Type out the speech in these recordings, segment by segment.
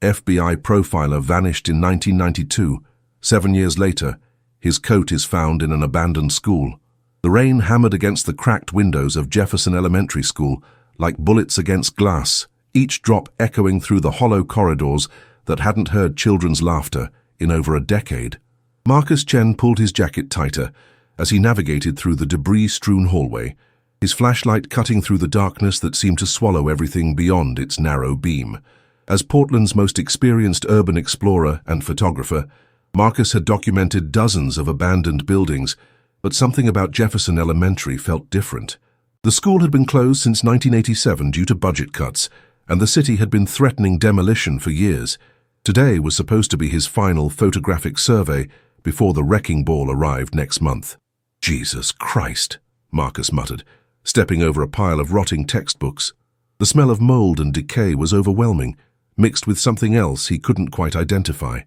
FBI profiler vanished in 1992. 7 years later, his coat is found in an abandoned school. The rain hammered against the cracked windows of Jefferson Elementary School like bullets against glass, each drop echoing through the hollow corridors that hadn't heard children's laughter in over a decade. Marcus Chen pulled his jacket tighter as he navigated through the debris-strewn hallway, his flashlight cutting through the darkness that seemed to swallow everything beyond its narrow beam. As Portland's most experienced urban explorer and photographer, Marcus had documented dozens of abandoned buildings, but something about Jefferson Elementary felt different. The school had been closed since 1987 due to budget cuts, and the city had been threatening demolition for years. Today was supposed to be his final photographic survey before the wrecking ball arrived next month. "Jesus Christ," Marcus muttered, stepping over a pile of rotting textbooks. The smell of mold and decay was overwhelming, mixed with something else he couldn't quite identify.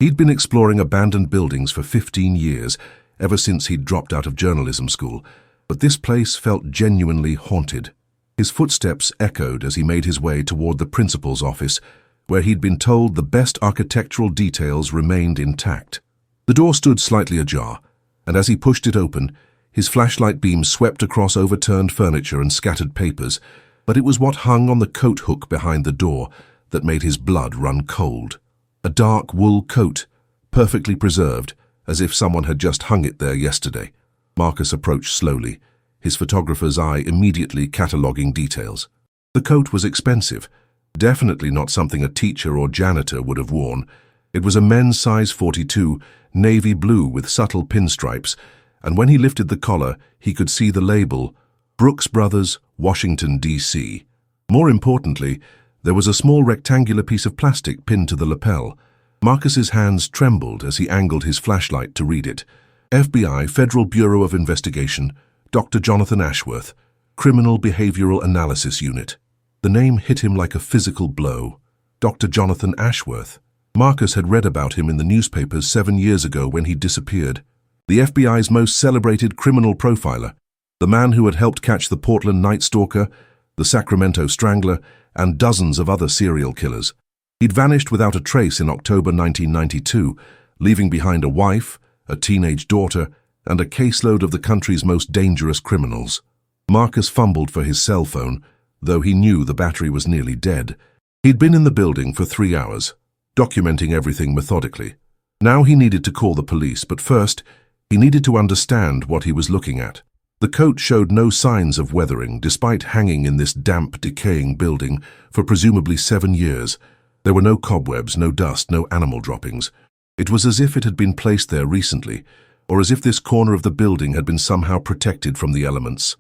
He'd been exploring abandoned buildings for 15 years, ever since he'd dropped out of journalism school, but this place felt genuinely haunted. His footsteps echoed as he made his way toward the principal's office, where he'd been told the best architectural details remained intact. The door stood slightly ajar, and as he pushed it open, his flashlight beam swept across overturned furniture and scattered papers, but it was what hung on the coat hook behind the door that made his blood run cold. A dark wool coat, perfectly preserved, as if someone had just hung it there yesterday. Marcus approached slowly, his photographer's eye immediately cataloguing details. The coat was expensive, definitely not something a teacher or janitor would have worn. It was a men's size 42, navy blue with subtle pinstripes, and when he lifted the collar, he could see the label, Brooks Brothers, Washington, D.C. More importantly, there was a small rectangular piece of plastic pinned to the lapel. Marcus's hands trembled as he angled his flashlight to read it. FBI Federal Bureau of Investigation, Dr. Jonathan Ashworth, Criminal Behavioral Analysis Unit. The name hit him like a physical blow. Dr. Jonathan Ashworth. Marcus had read about him in the newspapers 7 years ago when he disappeared. The FBI's most celebrated criminal profiler, the man who had helped catch the Portland Night Stalker, the Sacramento Strangler, and dozens of other serial killers. He'd vanished without a trace in October 1992, leaving behind a wife, a teenage daughter, and a caseload of the country's most dangerous criminals. Marcus fumbled for his cell phone, though he knew the battery was nearly dead. He'd been in the building for 3 hours, documenting everything methodically. Now he needed to call the police, but first, he needed to understand what he was looking at. The coat showed no signs of weathering, despite hanging in this damp, decaying building for presumably 7 years. There were no cobwebs, no dust, no animal droppings. It was as if it had been placed there recently, or as if this corner of the building had been somehow protected from the elements.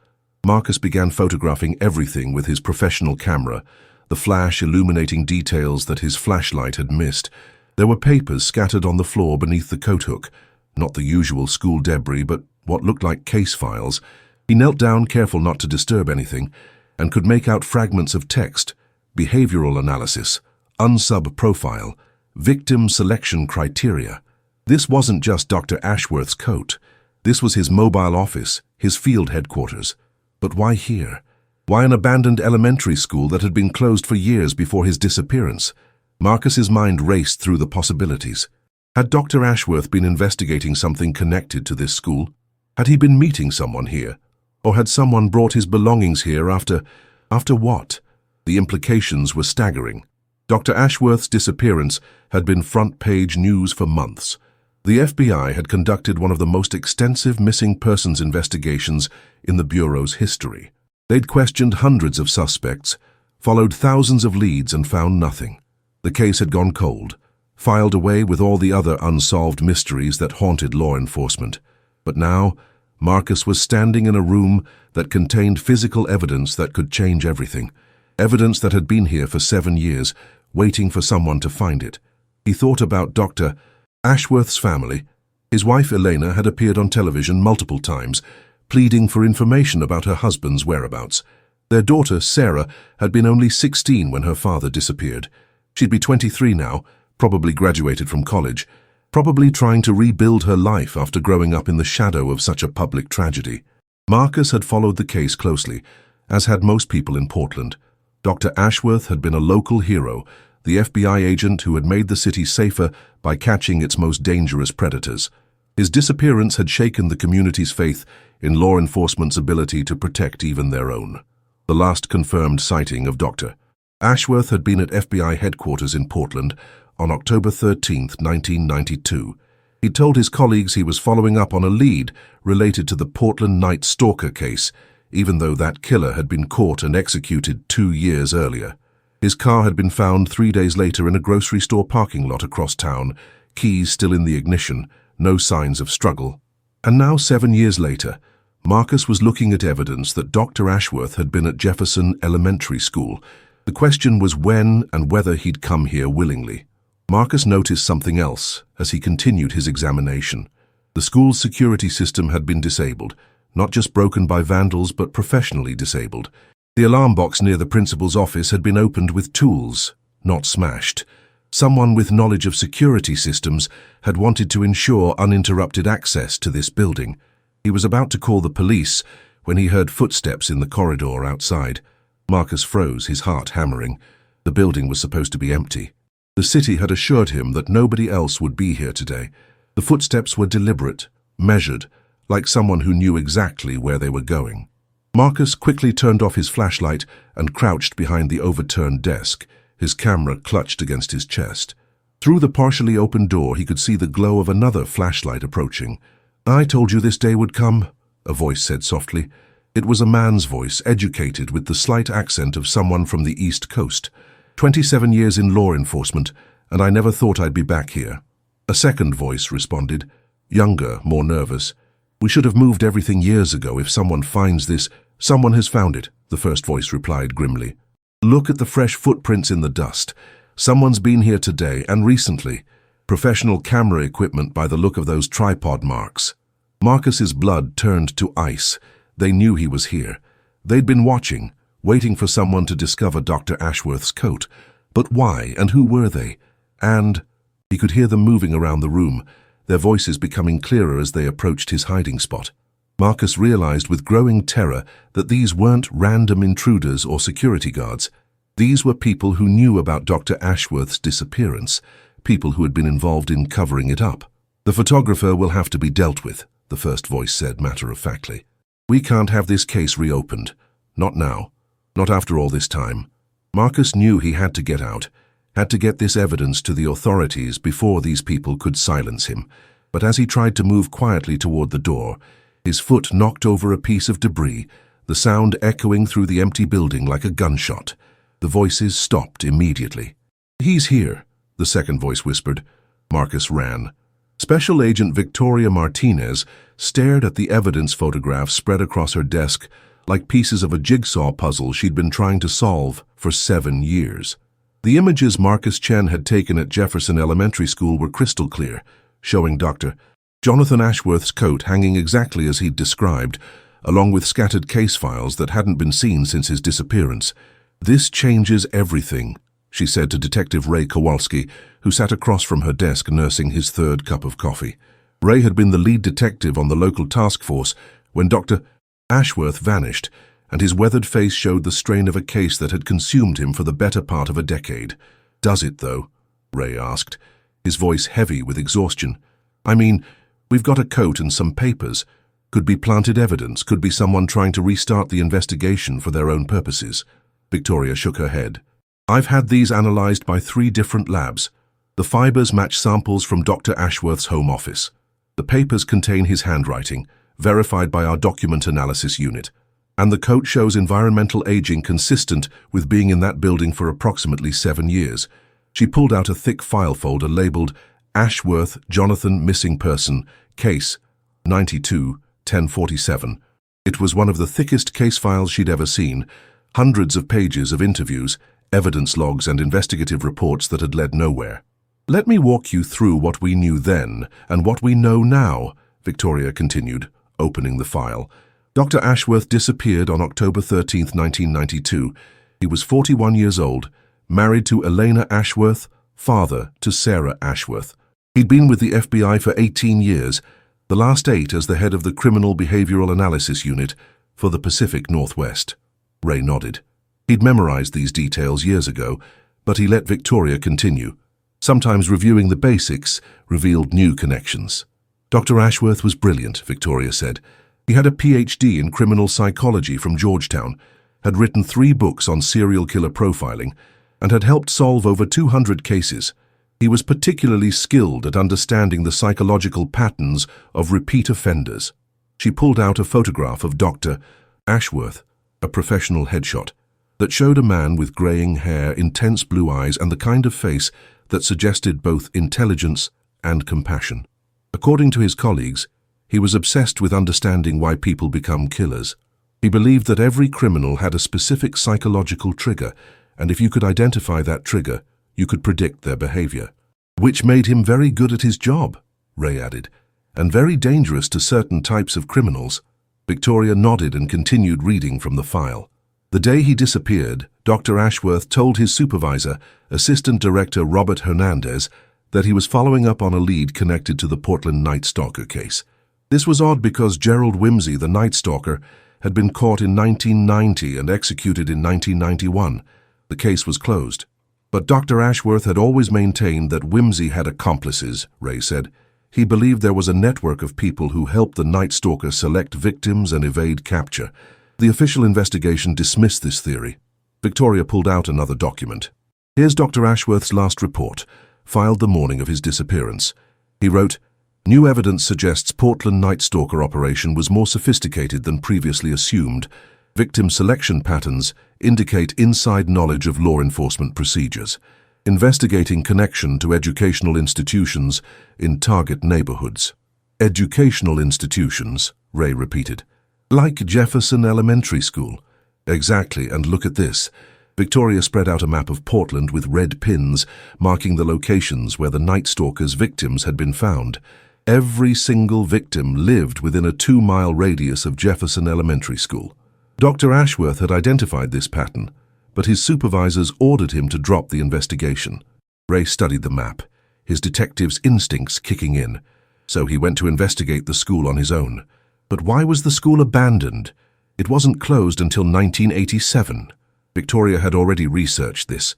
Marcus began photographing everything with his professional camera, the flash illuminating details that his flashlight had missed. There were papers scattered on the floor beneath the coat hook, not the usual school debris, but what looked like case files. He knelt down, careful not to disturb anything, and could make out fragments of text, behavioral analysis, unsub profile, victim selection criteria. This wasn't just Dr. Ashworth's coat. This was his mobile office, his field headquarters. But why here? Why an abandoned elementary school that had been closed for years before his disappearance? Marcus's mind raced through the possibilities. Had Dr. Ashworth been investigating something connected to this school? Had he been meeting someone here? Or had someone brought his belongings here after what? The implications were staggering. Dr. Ashworth's disappearance had been front-page news for months. The FBI had conducted one of the most extensive missing persons investigations in the Bureau's history. They'd questioned hundreds of suspects, followed thousands of leads, and found nothing. The case had gone cold, filed away with all the other unsolved mysteries that haunted law enforcement. But now, Marcus was standing in a room that contained physical evidence that could change everything. Evidence that had been here for 7 years, waiting for someone to find it. He thought about Dr. Ashworth's family. His wife Elena had appeared on television multiple times, pleading for information about her husband's whereabouts. Their daughter, Sarah, had been only 16 when her father disappeared. She'd be 23 now, probably graduated from college, probably trying to rebuild her life after growing up in the shadow of such a public tragedy. Marcus had followed the case closely, as had most people in Portland. Dr. Ashworth had been a local hero, the FBI agent who had made the city safer by catching its most dangerous predators. His disappearance had shaken the community's faith in law enforcement's ability to protect even their own. The last confirmed sighting of Dr. Ashworth had been at FBI headquarters in Portland on October 13, 1992. He told his colleagues he was following up on a lead related to the Portland Night Stalker case, even though that killer had been caught and executed 2 years earlier. His car had been found 3 days later in a grocery store parking lot across town, keys still in the ignition, no signs of struggle. And now, 7 years later, Marcus was looking at evidence that Dr. Ashworth had been at Jefferson Elementary School. The question was when and whether he'd come here willingly. Marcus noticed something else as he continued his examination. The school's security system had been disabled, not just broken by vandals but professionally disabled. The alarm box near the principal's office had been opened with tools, not smashed. Someone with knowledge of security systems had wanted to ensure uninterrupted access to this building. He was about to call the police when he heard footsteps in the corridor outside. Marcus froze, his heart hammering. The building was supposed to be empty. The city had assured him that nobody else would be here today. The footsteps were deliberate, measured, like someone who knew exactly where they were going. Marcus quickly turned off his flashlight and crouched behind the overturned desk, his camera clutched against his chest. Through the partially open door, he could see the glow of another flashlight approaching. "I told you this day would come," a voice said softly. It was a man's voice, educated with the slight accent of someone from the East Coast. 27 years in law enforcement, and I never thought I'd be back here. A second voice responded, younger, more nervous. "We should have moved everything years ago. If someone finds this..." "Someone has found it," the first voice replied grimly. "Look at the fresh footprints in the dust. Someone's been here today, and recently. Professional camera equipment by the look of those tripod marks." Marcus's blood turned to ice. They knew he was here. They'd been watching, waiting for someone to discover Dr. Ashworth's coat. But why, and who were they? And he could hear them moving around the room, their voices becoming clearer as they approached his hiding spot. Marcus realized with growing terror that these weren't random intruders or security guards. These were people who knew about Dr. Ashworth's disappearance, people who had been involved in covering it up. "The photographer will have to be dealt with," the first voice said matter-of-factly. "We can't have this case reopened. Not now. Not after all this time." Marcus knew he had to get out, had to get this evidence to the authorities before these people could silence him. But as he tried to move quietly toward the door, his foot knocked over a piece of debris, the sound echoing through the empty building like a gunshot. The voices stopped immediately. "He's here," the second voice whispered. Marcus ran. Special Agent Victoria Martinez stared at the evidence photographs spread across her desk like pieces of a jigsaw puzzle she'd been trying to solve for 7 years. The images Marcus Chen had taken at Jefferson Elementary School were crystal clear, showing Dr. Jonathan Ashworth's coat hanging exactly as he'd described, along with scattered case files that hadn't been seen since his disappearance. "This changes everything," she said to Detective Ray Kowalski, who sat across from her desk nursing his third cup of coffee. Ray had been the lead detective on the local task force when Dr. Ashworth vanished, and his weathered face showed the strain of a case that had consumed him for the better part of a decade. "Does it, though?" Ray asked, his voice heavy with exhaustion. "I mean, we've got a coat and some papers. Could be planted evidence, could be someone trying to restart the investigation for their own purposes." Victoria shook her head. "I've had these analyzed by 3 different labs. The fibers match samples from Dr. Ashworth's home office. The papers contain his handwriting, verified by our document analysis unit. And the coat shows environmental aging consistent with being in that building for approximately 7 years." She pulled out a thick file folder labeled Ashworth Jonathan Missing Person, Case 92-1047. It was one of the thickest case files she'd ever seen, hundreds of pages of interviews, evidence logs and investigative reports that had led nowhere. "Let me walk you through what we knew then and what we know now," Victoria continued, opening the file. Dr. Ashworth disappeared on October 13, 1992. He was 41 years old, married to Elena Ashworth, father to Sarah Ashworth. He'd been with the FBI for 18 years, the last 8 as the head of the Criminal Behavioral Analysis Unit for the Pacific Northwest. Ray nodded. He'd memorized these details years ago, But he let Victoria continue. Sometimes reviewing the basics revealed new connections. Dr. Ashworth was brilliant, Victoria said. He had a PhD in criminal psychology from Georgetown, had written 3 books on serial killer profiling, and had helped solve over 200 cases. He was particularly skilled at understanding the psychological patterns of repeat offenders. She pulled out a photograph of Dr. Ashworth, a professional headshot, that showed a man with graying hair, intense blue eyes, and the kind of face that suggested both intelligence and compassion. According to his colleagues, he was obsessed with understanding why people become killers. He believed that every criminal had a specific psychological trigger, and if you could identify that trigger, you could predict their behavior. Which made him very good at his job, Ray added, and very dangerous to certain types of criminals. Victoria nodded and continued reading from the file. The day he disappeared, Dr. Ashworth told his supervisor, Assistant Director Robert Hernandez, that he was following up on a lead connected to the Portland Night Stalker case. This was odd because Gerald Whimsy, the Night Stalker, had been caught in 1990 and executed in 1991. The case was closed. But Dr. Ashworth had always maintained that Whimsy had accomplices, Ray said. He believed there was a network of people who helped the Night Stalker select victims and evade capture. The official investigation dismissed this theory. Victoria pulled out another document. Here's Dr. Ashworth's last report, filed the morning of his disappearance. He wrote, "New evidence suggests Portland Night Stalker operation was more sophisticated than previously assumed. Victim selection patterns indicate inside knowledge of law enforcement procedures. Investigating connection to educational institutions in target neighborhoods." Educational institutions, Ray repeated. Like Jefferson Elementary School. Exactly, and look at this. Victoria spread out a map of Portland with red pins marking the locations where the Night Stalker's victims had been found. Every single victim lived within a 2-mile radius of Jefferson Elementary School. Dr. Ashworth had identified this pattern, but his supervisors ordered him to drop the investigation. Ray studied the map, his detective's instincts kicking in, so he went to investigate the school on his own. But why was the school abandoned? It wasn't closed until 1987. Victoria had already researched this.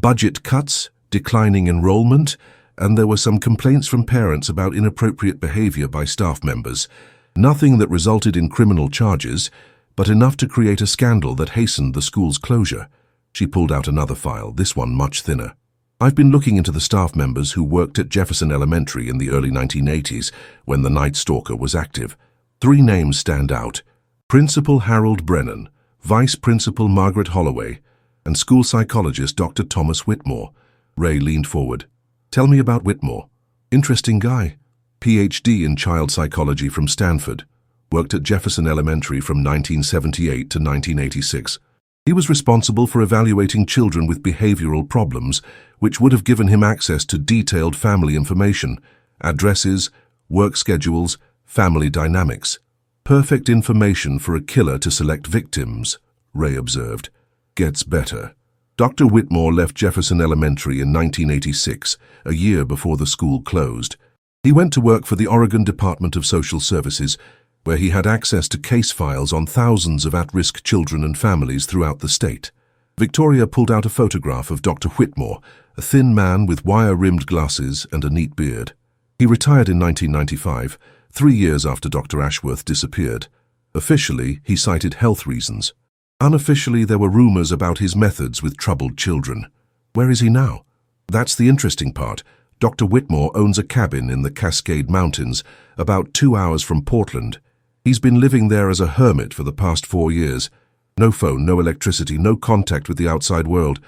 Budget cuts, declining enrollment, and there were some complaints from parents about inappropriate behavior by staff members. Nothing that resulted in criminal charges, but enough to create a scandal that hastened the school's closure. She pulled out another file, this one much thinner. "I've been looking into the staff members who worked at Jefferson Elementary in the early 1980s when the Night Stalker was active. 3 names stand out: Principal Harold Brennan, Vice Principal Margaret Holloway, and school psychologist Dr. Thomas Whitmore." Ray leaned forward. "Tell me about Whitmore." "Interesting guy. PhD in child psychology from Stanford. Worked at Jefferson Elementary from 1978 to 1986. He was responsible for evaluating children with behavioral problems, which would have given him access to detailed family information, addresses, work schedules, family dynamics. Perfect information for a killer to select victims," Ray observed. "Gets better." Dr. Whitmore left Jefferson Elementary in 1986, a year before the school closed. He went to work for the Oregon Department of Social Services, where he had access to case files on thousands of at-risk children and families throughout the state. Victoria pulled out a photograph of Dr. Whitmore, a thin man with wire-rimmed glasses and a neat beard. He retired in 1995, 3 years after Dr. Ashworth disappeared. Officially, he cited health reasons. Unofficially, there were rumors about his methods with troubled children. Where is he now? That's the interesting part. Dr. Whitmore owns a cabin in the Cascade Mountains, about 2 hours from Portland. He's been living there as a hermit for the past 4 years. No phone, no electricity, no contact with the outside world.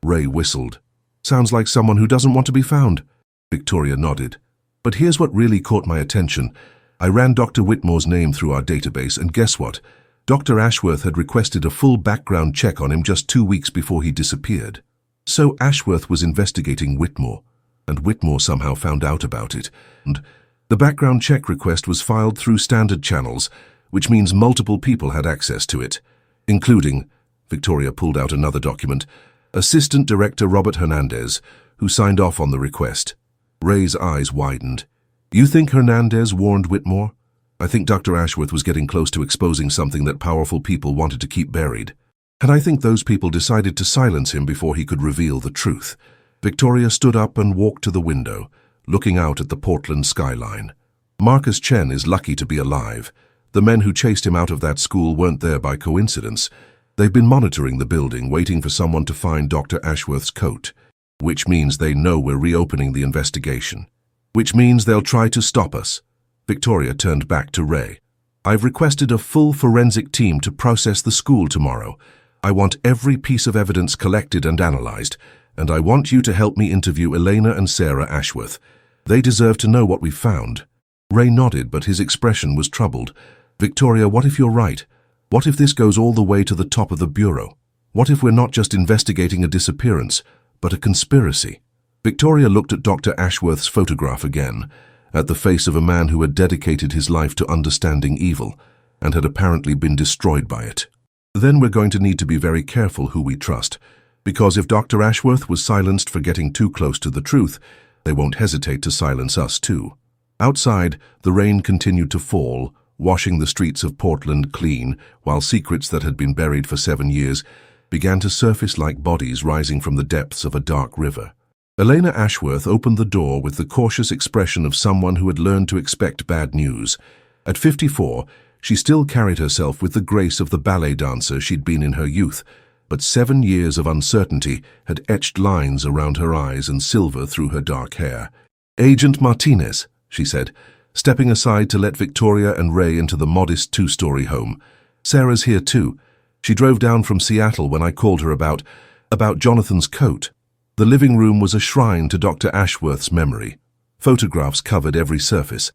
Ray whistled. "Sounds like someone who doesn't want to be found." Victoria nodded. "But here's what really caught my attention. I ran Dr. Whitmore's name through our database, and guess what? Dr. Ashworth had requested a full background check on him just 2 weeks before he disappeared. So Ashworth was investigating Whitmore, and Whitmore somehow found out about it. And the background check request was filed through standard channels, which means multiple people had access to it, including," Victoria pulled out another document, "Assistant Director Robert Hernandez, who signed off on the request." Ray's eyes widened. "You think Hernandez warned Whitmore?" "I think Dr. Ashworth was getting close to exposing something that powerful people wanted to keep buried." And I think those people decided to silence him before he could reveal the truth. Victoria stood up and walked to the window, looking out at the Portland skyline. Marcus Chen is lucky to be alive. The men who chased him out of that school weren't there by coincidence. They've been monitoring the building, waiting for someone to find Dr. Ashworth's coat, which means they know we're reopening the investigation, which means they'll try to stop us. Victoria turned back to Ray. I've requested a full forensic team to process the school tomorrow. I want every piece of evidence collected and analyzed, and I want you to help me interview Elena and Sarah Ashworth. They deserve to know what we've found. Ray nodded, but his expression was troubled. Victoria, what if you're right? What if this goes all the way to the top of the bureau? What if we're not just investigating a disappearance, but a conspiracy? Victoria looked at Dr. Ashworth's photograph again, at the face of a man who had dedicated his life to understanding evil, and had apparently been destroyed by it. Then we're going to need to be very careful who we trust, because if Dr. Ashworth was silenced for getting too close to the truth, they won't hesitate to silence us too. Outside, the rain continued to fall, washing the streets of Portland clean, while secrets that had been buried for 7 years began to surface like bodies rising from the depths of a dark river. Elena Ashworth opened the door with the cautious expression of someone who had learned to expect bad news. At 54, she still carried herself with the grace of the ballet dancer she'd been in her youth, but 7 years of uncertainty had etched lines around her eyes and silver through her dark hair. "Agent Martinez," she said, stepping aside to let Victoria and Ray into the modest 2-story home. "Sarah's here too. She drove down from Seattle when I called her about Jonathan's coat." The living room was a shrine to Dr. Ashworth's memory. Photographs covered every surface.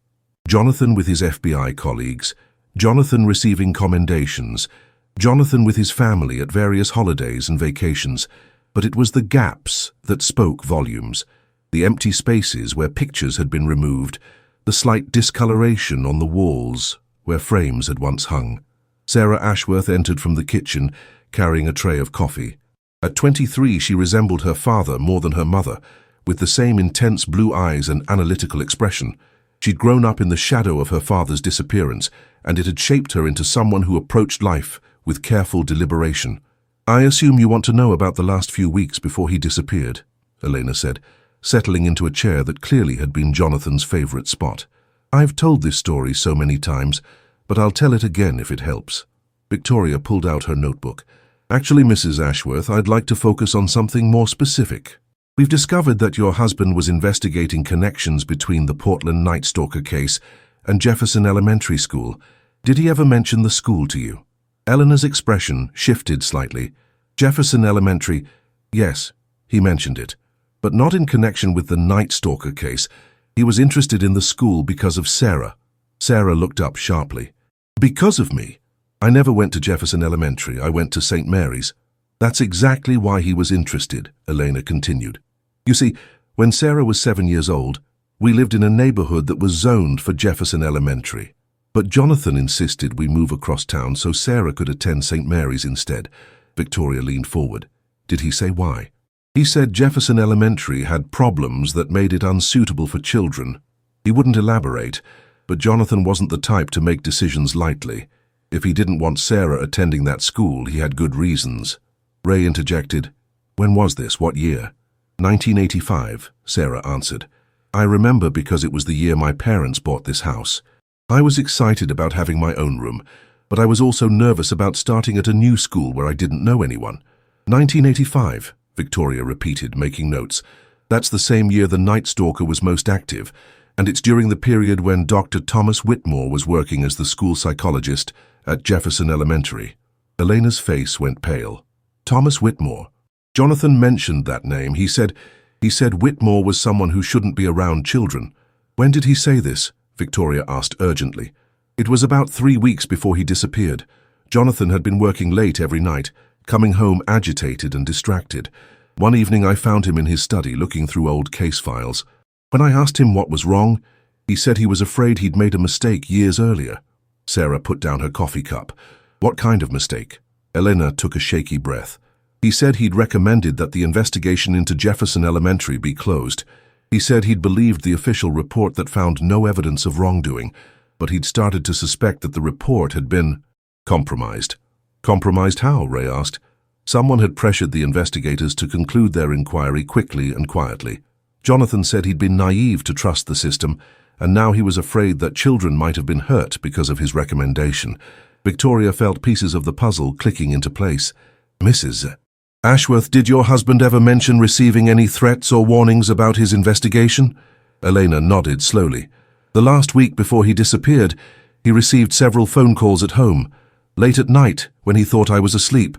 Jonathan with his FBI colleagues, Jonathan receiving commendations, Jonathan with his family at various holidays and vacations. But it was the gaps that spoke volumes. The empty spaces where pictures had been removed, the slight discoloration on the walls where frames had once hung. Sarah Ashworth entered from the kitchen, carrying a tray of coffee. At 23, she resembled her father more than her mother, with the same intense blue eyes and analytical expression. She'd grown up in the shadow of her father's disappearance, and it had shaped her into someone who approached life with careful deliberation. "I assume you want to know about the last few weeks before he disappeared," Elena said, settling into a chair that clearly had been Jonathan's favorite spot. "I've told this story so many times, but I'll tell it again if it helps." Victoria pulled out her notebook. "Actually, Mrs. Ashworth, I'd like to focus on something more specific. We've discovered that your husband was investigating connections between the Portland Night Stalker case and Jefferson Elementary School. Did he ever mention the school to you?" Eleanor's expression shifted slightly. "Jefferson Elementary, yes, he mentioned it, but not in connection with the Night Stalker case. He was interested in the school because of Sarah." Sarah looked up sharply. "Because of me? I never went to Jefferson Elementary, I went to St. Mary's." "That's exactly why he was interested," Elena continued. "You see, when Sarah was 7 years old, we lived in a neighborhood that was zoned for Jefferson Elementary. But Jonathan insisted we move across town so Sarah could attend St. Mary's instead." Victoria leaned forward. "Did he say why?" "He said Jefferson Elementary had problems that made it unsuitable for children. He wouldn't elaborate, but Jonathan wasn't the type to make decisions lightly. If he didn't want Sarah attending that school, he had good reasons." Ray interjected. "When was this? What year?" 1985, Sarah answered. "I remember because it was the year my parents bought this house. I was excited about having my own room, but I was also nervous about starting at a new school where I didn't know anyone." 1985, Victoria repeated, making notes. "That's the same year the Night Stalker was most active, and it's during the period when Dr. Thomas Whitmore was working as the school psychologist at Jefferson Elementary." Elena's face went pale. "Thomas Whitmore?" Jonathan mentioned that name. He said Whitmore was someone who shouldn't be around children. "When did he say this?" Victoria asked urgently. "It was about 3 weeks before he disappeared. Jonathan had been working late every night, coming home agitated and distracted. One evening I found him in his study looking through old case files. When I asked him what was wrong, he said he was afraid he'd made a mistake years earlier." Sarah put down her coffee cup. "What kind of mistake?" Elena took a shaky breath. "He said he'd recommended that the investigation into Jefferson Elementary be closed. He said he'd believed the official report that found no evidence of wrongdoing, but he'd started to suspect that the report had been compromised." "Compromised how?" Ray asked. Someone had pressured the investigators to conclude their inquiry quickly and quietly. Jonathan said he'd been naive to trust the system, and now he was afraid that children might have been hurt because of his recommendation. Victoria felt pieces of the puzzle clicking into place. Mrs. Ashworth, did your husband ever mention receiving any threats or warnings about his investigation? Elena nodded slowly. The last week before he disappeared, he received several phone calls at home. Late at night, when he thought I was asleep.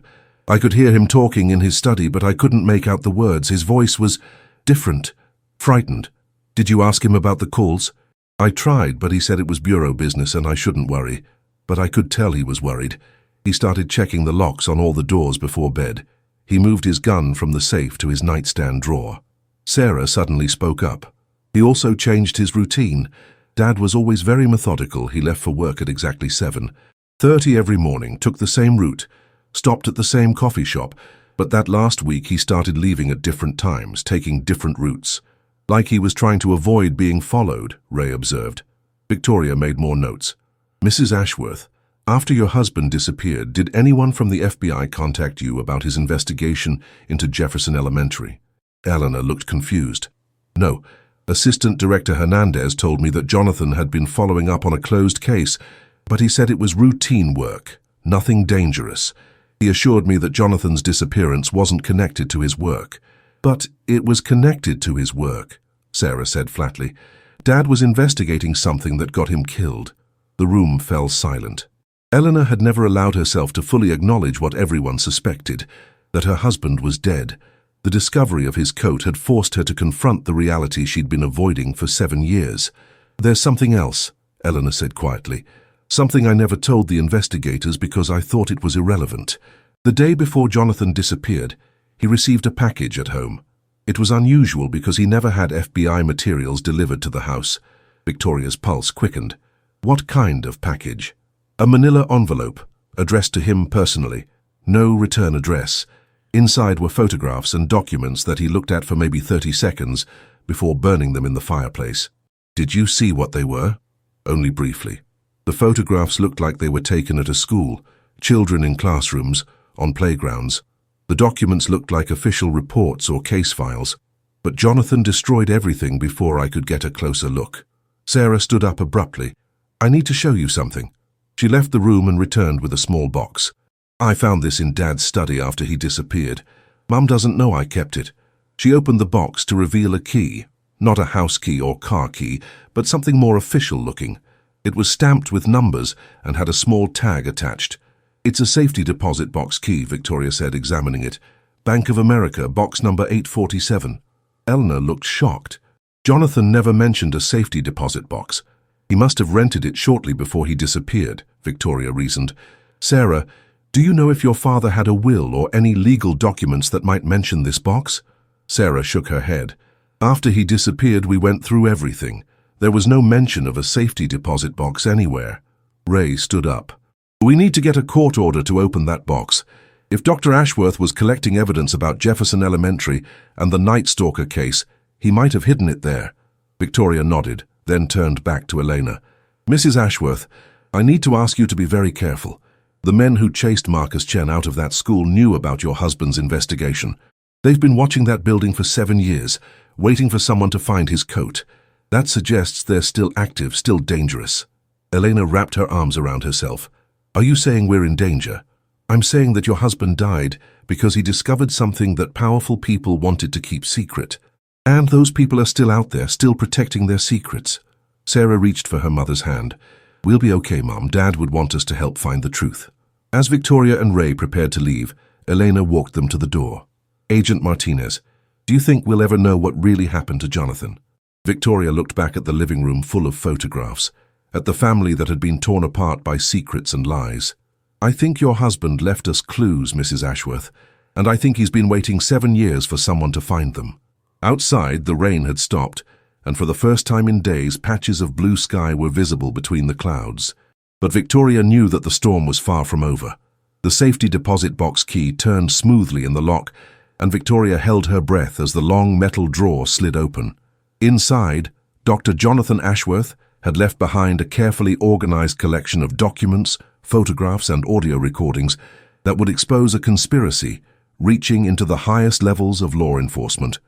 I could hear him talking in his study, but I couldn't make out the words. His voice was different, frightened. Did you ask him about the calls? I tried, but he said it was bureau business and I shouldn't worry. But I could tell he was worried. He started checking the locks on all the doors before bed. He moved his gun from the safe to his nightstand drawer. Sarah suddenly spoke up. He also changed his routine. Dad was always very methodical. He left for work at exactly 7:30 every morning, took the same route, stopped at the same coffee shop, but that last week he started leaving at different times, taking different routes. Like he was trying to avoid being followed, Ray observed. Victoria made more notes. Mrs. Ashworth, after your husband disappeared, did anyone from the FBI contact you about his investigation into Jefferson Elementary? Eleanor looked confused. No. Assistant Director Hernandez told me that Jonathan had been following up on a closed case, but he said it was routine work, nothing dangerous. He assured me that Jonathan's disappearance wasn't connected to his work. But it was connected to his work, Sarah said flatly. Dad was investigating something that got him killed. The room fell silent. Eleanor had never allowed herself to fully acknowledge what everyone suspected, that her husband was dead. The discovery of his coat had forced her to confront the reality she'd been avoiding for 7 years. There's something else, Eleanor said quietly. Something I never told the investigators because I thought it was irrelevant. The day before Jonathan disappeared, he received a package at home. It was unusual because he never had FBI materials delivered to the house. Victoria's pulse quickened. What kind of package? A manila envelope, addressed to him personally. No return address. Inside were photographs and documents that he looked at for maybe 30 seconds before burning them in the fireplace. Did you see what they were? Only briefly. The photographs looked like they were taken at a school, children in classrooms, on playgrounds. The documents looked like official reports or case files, but Jonathan destroyed everything before I could get a closer look. Sarah stood up abruptly. I need to show you something. She left the room and returned with a small box. I found this in Dad's study after he disappeared. Mum doesn't know I kept it. She opened the box to reveal a key, not a house key or car key, but something more official looking. It was stamped with numbers and had a small tag attached. It's a safety deposit box key, Victoria said, examining it. Bank of America, box number 847. Eleanor looked shocked. Jonathan never mentioned a safety deposit box. He must have rented it shortly before he disappeared, Victoria reasoned. Sarah, do you know if your father had a will or any legal documents that might mention this box? Sarah shook her head. After he disappeared, we went through everything. There was no mention of a safety deposit box anywhere. Ray stood up. We need to get a court order to open that box. If Dr. Ashworth was collecting evidence about Jefferson Elementary and the Night Stalker case, he might have hidden it there. Victoria nodded, then turned back to Elena. Mrs. Ashworth, I need to ask you to be very careful. The men who chased Marcus Chen out of that school knew about your husband's investigation. They've been watching that building for 7 years, waiting for someone to find his coat. That suggests they're still active, still dangerous. Elena wrapped her arms around herself. Are you saying we're in danger? I'm saying that your husband died because he discovered something that powerful people wanted to keep secret. And those people are still out there, still protecting their secrets. Sarah reached for her mother's hand. We'll be okay, Mom. Dad would want us to help find the truth. As Victoria and Ray prepared to leave, Elena walked them to the door. Agent Martinez, do you think we'll ever know what really happened to Jonathan? Victoria looked back at the living room full of photographs, at the family that had been torn apart by secrets and lies. I think your husband left us clues, Mrs. Ashworth, and I think he's been waiting 7 years for someone to find them. Outside, the rain had stopped, and for the first time in days, patches of blue sky were visible between the clouds. But Victoria knew that the storm was far from over. The safety deposit box key turned smoothly in the lock, and Victoria held her breath as the long metal drawer slid open. Inside, Dr. Jonathan Ashworth had left behind a carefully organized collection of documents, photographs, and audio recordings that would expose a conspiracy reaching into the highest levels of law enforcement.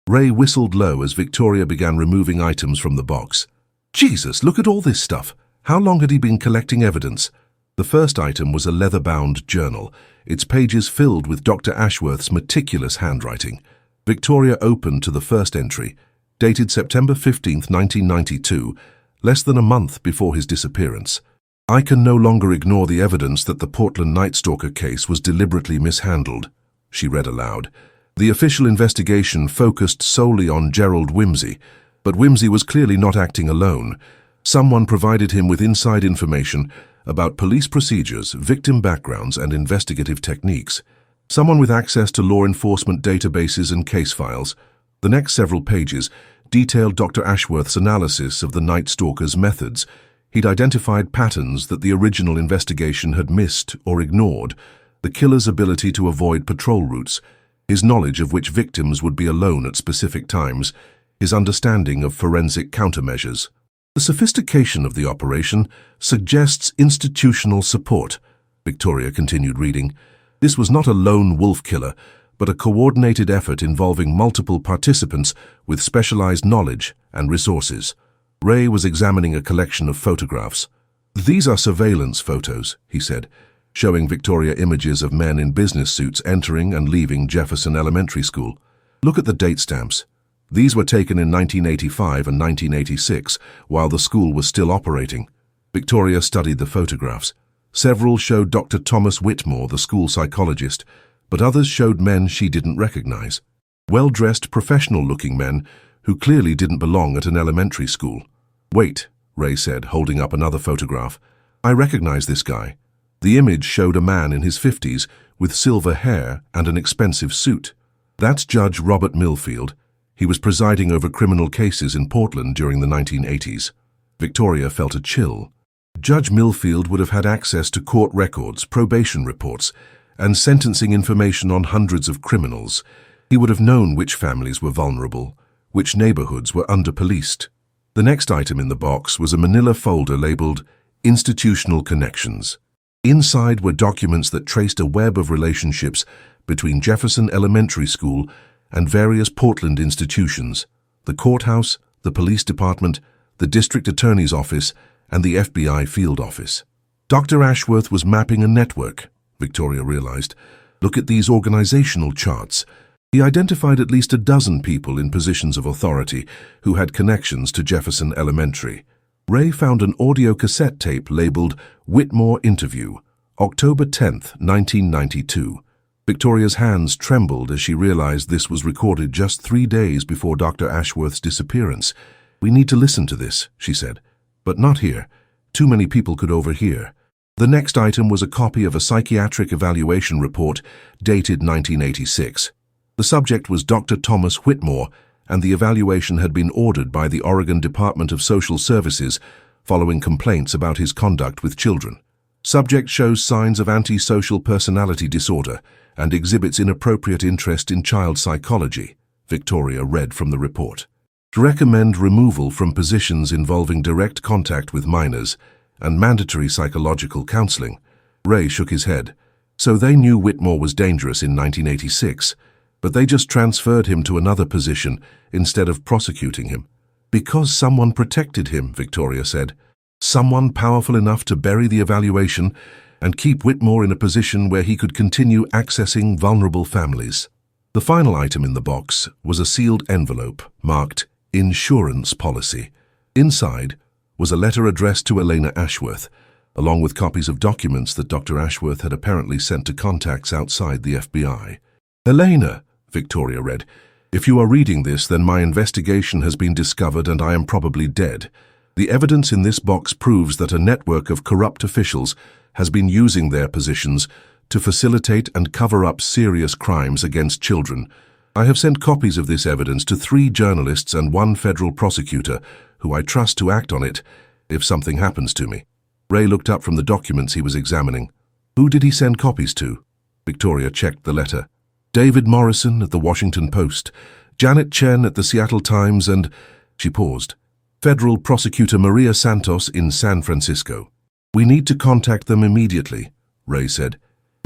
Ray whistled low as Victoria began removing items from the box. Jesus, look at all this stuff. How long had he been collecting evidence? The first item was a leather-bound journal, its pages filled with Dr. Ashworth's meticulous handwriting. Victoria opened to the first entry, dated September 15, 1992, less than a month before his disappearance. I can no longer ignore the evidence that the Portland Night Stalker case was deliberately mishandled, she read aloud. The official investigation focused solely on Gerald Whimsy, but Whimsy was clearly not acting alone. Someone provided him with inside information about police procedures, victim backgrounds, and investigative techniques. Someone with access to law enforcement databases and case files. The next several pages detailed Dr. Ashworth's analysis of the Night Stalker's methods. He'd identified patterns that the original investigation had missed or ignored, the killer's ability to avoid patrol routes, his knowledge of which victims would be alone at specific times, his understanding of forensic countermeasures. The sophistication of the operation suggests institutional support, Victoria continued reading. This was not a lone wolf killer, but a coordinated effort involving multiple participants with specialized knowledge and resources. Ray was examining a collection of photographs. These are surveillance photos, he said, showing Victoria images of men in business suits entering and leaving Jefferson Elementary School. Look at the date stamps. These were taken in 1985 and 1986, while the school was still operating. Victoria studied the photographs. Several showed Dr. Thomas Whitmore, the school psychologist, but others showed men she didn't recognize. Well-dressed, professional-looking men who clearly didn't belong at an elementary school. Wait, Ray said, holding up another photograph. I recognize this guy. The image showed a man in his 50s with silver hair and an expensive suit. That's Judge Robert Millfield. He was presiding over criminal cases in Portland during the 1980s. Victoria felt a chill. Judge Millfield would have had access to court records, probation reports, and sentencing information on hundreds of criminals. He would have known which families were vulnerable, which neighborhoods were under-policed. The next item in the box was a manila folder labeled Institutional Connections. Inside were documents that traced a web of relationships between Jefferson Elementary School and various Portland institutions, the courthouse, the police department, the district attorney's office, and the FBI field office. Dr. Ashworth was mapping a network, Victoria realized. Look at these organizational charts. He identified at least a dozen people in positions of authority who had connections to Jefferson Elementary. Ray found an audio cassette tape labeled Whitmore Interview, October 10, 1992. Victoria's hands trembled as she realized this was recorded just 3 days before Dr. Ashworth's disappearance. We need to listen to this, she said. But not here. Too many people could overhear. The next item was a copy of a psychiatric evaluation report dated 1986. The subject was Dr. Thomas Whitmore, and the evaluation had been ordered by the Oregon Department of Social Services following complaints about his conduct with children. Subject shows signs of antisocial personality disorder and exhibits inappropriate interest in child psychology, Victoria read from the report. To recommend removal from positions involving direct contact with minors and mandatory psychological counseling. Ray shook his head. So they knew Whitmore was dangerous in 1986, but they just transferred him to another position instead of prosecuting him. Because someone protected him, Victoria said. Someone powerful enough to bury the evaluation and keep Whitmore in a position where he could continue accessing vulnerable families. The final item in the box was a sealed envelope marked Insurance Policy. Inside was a letter addressed to Elena Ashworth, along with copies of documents that Dr. Ashworth had apparently sent to contacts outside the FBI. Elena, Victoria read, if you are reading this, then my investigation has been discovered and I am probably dead. The evidence in this box proves that a network of corrupt officials has been using their positions to facilitate and cover up serious crimes against children. I have sent copies of this evidence to 3 journalists and 1 federal prosecutor, who I trust to act on it if something happens to me. Ray looked up from the documents he was examining. Who did he send copies to? Victoria checked the letter. David Morrison at the Washington Post, Janet Chen at the Seattle Times, and... She paused. Federal Prosecutor Maria Santos in San Francisco. We need to contact them immediately, Ray said.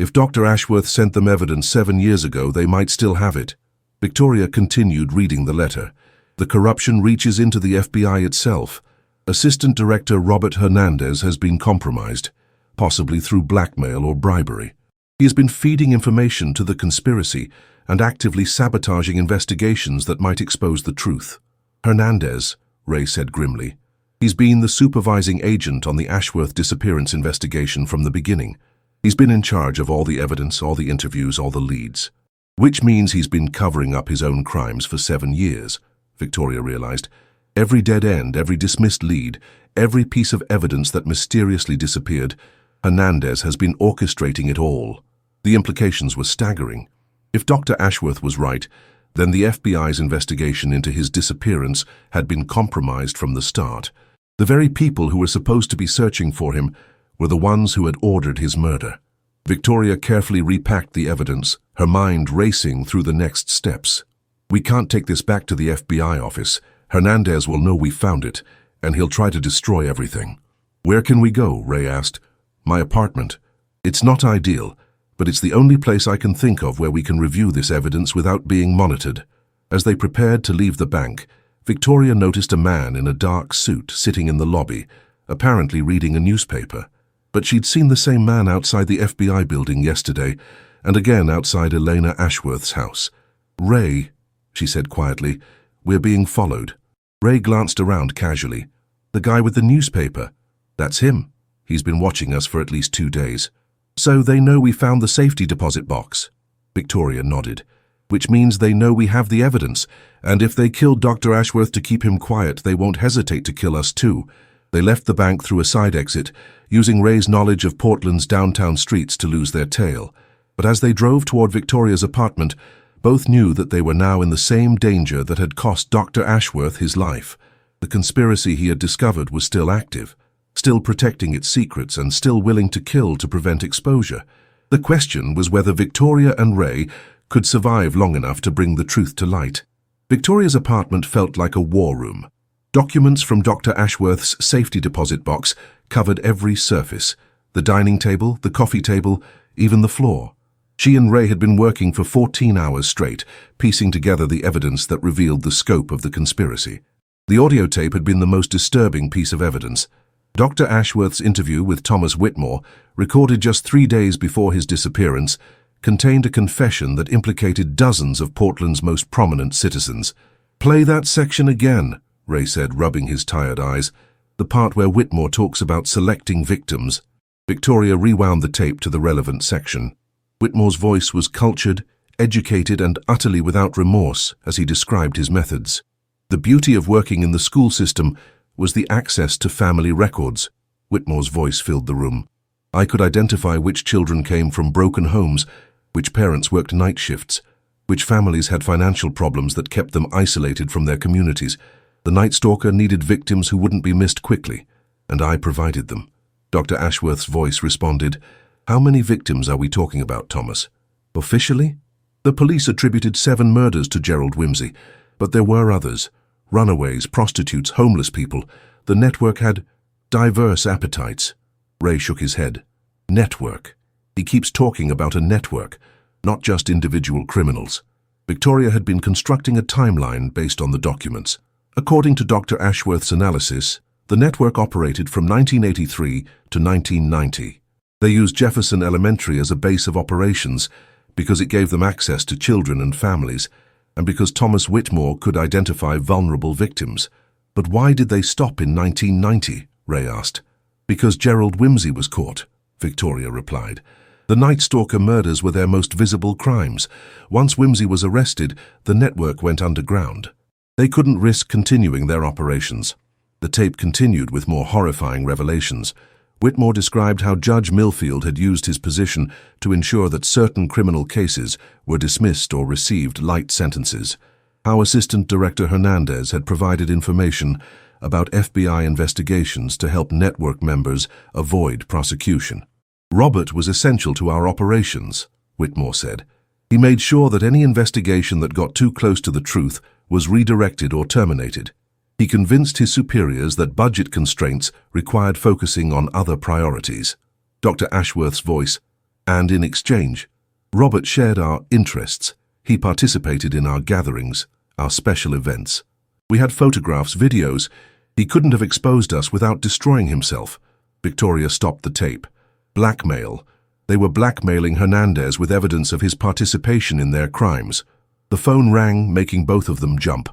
If Dr. Ashworth sent them evidence 7 years ago, they might still have it. Victoria continued reading the letter. The corruption reaches into the FBI itself. Assistant Director Robert Hernandez has been compromised, possibly through blackmail or bribery. He has been feeding information to the conspiracy and actively sabotaging investigations that might expose the truth. Hernandez, Ray said grimly. He's been the supervising agent on the Ashworth disappearance investigation from the beginning. He's been in charge of all the evidence, all the interviews, all the leads. Which means he's been covering up his own crimes for 7 years, Victoria realized. Every dead end, every dismissed lead, every piece of evidence that mysteriously disappeared, Hernandez has been orchestrating it all. The implications were staggering. If Dr. Ashworth was right, then the FBI's investigation into his disappearance had been compromised from the start. The very people who were supposed to be searching for him were the ones who had ordered his murder. Victoria carefully repacked the evidence, her mind racing through the next steps. We can't take this back to the FBI office. Hernandez will know we found it, and he'll try to destroy everything. Where can we go? Ray asked. My apartment. It's not ideal, but it's the only place I can think of where we can review this evidence without being monitored. As they prepared to leave the bank, Victoria noticed a man in a dark suit sitting in the lobby, apparently reading a newspaper. But she'd seen the same man outside the FBI building yesterday, and again outside Elena Ashworth's house. Ray, she said quietly, we're being followed. Ray glanced around casually. The guy with the newspaper. That's him. He's been watching us for at least 2 days. So they know we found the safety deposit box. Victoria nodded. Which means they know we have the evidence, and if they killed Dr. Ashworth to keep him quiet, they won't hesitate to kill us too. They left the bank through a side exit, using Ray's knowledge of Portland's downtown streets to lose their tail. But as they drove toward Victoria's apartment, both knew that they were now in the same danger that had cost Dr. Ashworth his life. The conspiracy he had discovered was still active, still protecting its secrets and still willing to kill to prevent exposure. The question was whether Victoria and Ray could survive long enough to bring the truth to light. Victoria's apartment felt like a war room. Documents from Dr. Ashworth's safety deposit box covered every surface, the dining table, the coffee table, even the floor. She and Ray had been working for 14 hours straight, piecing together the evidence that revealed the scope of the conspiracy. The audio tape had been the most disturbing piece of evidence. Dr. Ashworth's interview with Thomas Whitmore, recorded just 3 days before his disappearance, contained a confession that implicated dozens of Portland's most prominent citizens. Play that section again, Ray said, rubbing his tired eyes. The part where Whitmore talks about selecting victims. Victoria rewound the tape to the relevant section. Whitmore's voice was cultured, educated, and utterly without remorse as he described his methods. The beauty of working in the school system was the access to family records. Whitmore's voice filled the room. I could identify which children came from broken homes, which parents worked night shifts, which families had financial problems that kept them isolated from their communities. The Night Stalker needed victims who wouldn't be missed quickly, and I provided them. Dr. Ashworth's voice responded, How many victims are we talking about, Thomas? Officially? The police attributed 7 murders to Gerald Whimsy, but there were others. Runaways, prostitutes, homeless people. The network had diverse appetites. Ray shook his head. Network. He keeps talking about a network, not just individual criminals. Victoria had been constructing a timeline based on the documents. According to Dr. Ashworth's analysis, the network operated from 1983 to 1990. They used Jefferson Elementary as a base of operations because it gave them access to children and families, and because Thomas Whitmore could identify vulnerable victims. But why did they stop in 1990? Ray asked. Because Gerald Whimsy was caught, Victoria replied. The Night Stalker murders were their most visible crimes. Once Whimsy was arrested, the network went underground. They couldn't risk continuing their operations. The tape continued with more horrifying revelations. Whitmore described how Judge Millfield had used his position to ensure that certain criminal cases were dismissed or received light sentences. How Assistant Director Hernandez had provided information about FBI investigations to help network members avoid prosecution. Robert was essential to our operations, Whitmore said. He made sure that any investigation that got too close to the truth was redirected or terminated. He convinced his superiors that budget constraints required focusing on other priorities. Dr. Ashworth's voice. And in exchange, Robert shared our interests. He participated in our gatherings, our special events. We had photographs, videos. He couldn't have exposed us without destroying himself. Victoria stopped the tape. Blackmail. They were blackmailing Hernandez with evidence of his participation in their crimes. The phone rang, making both of them jump.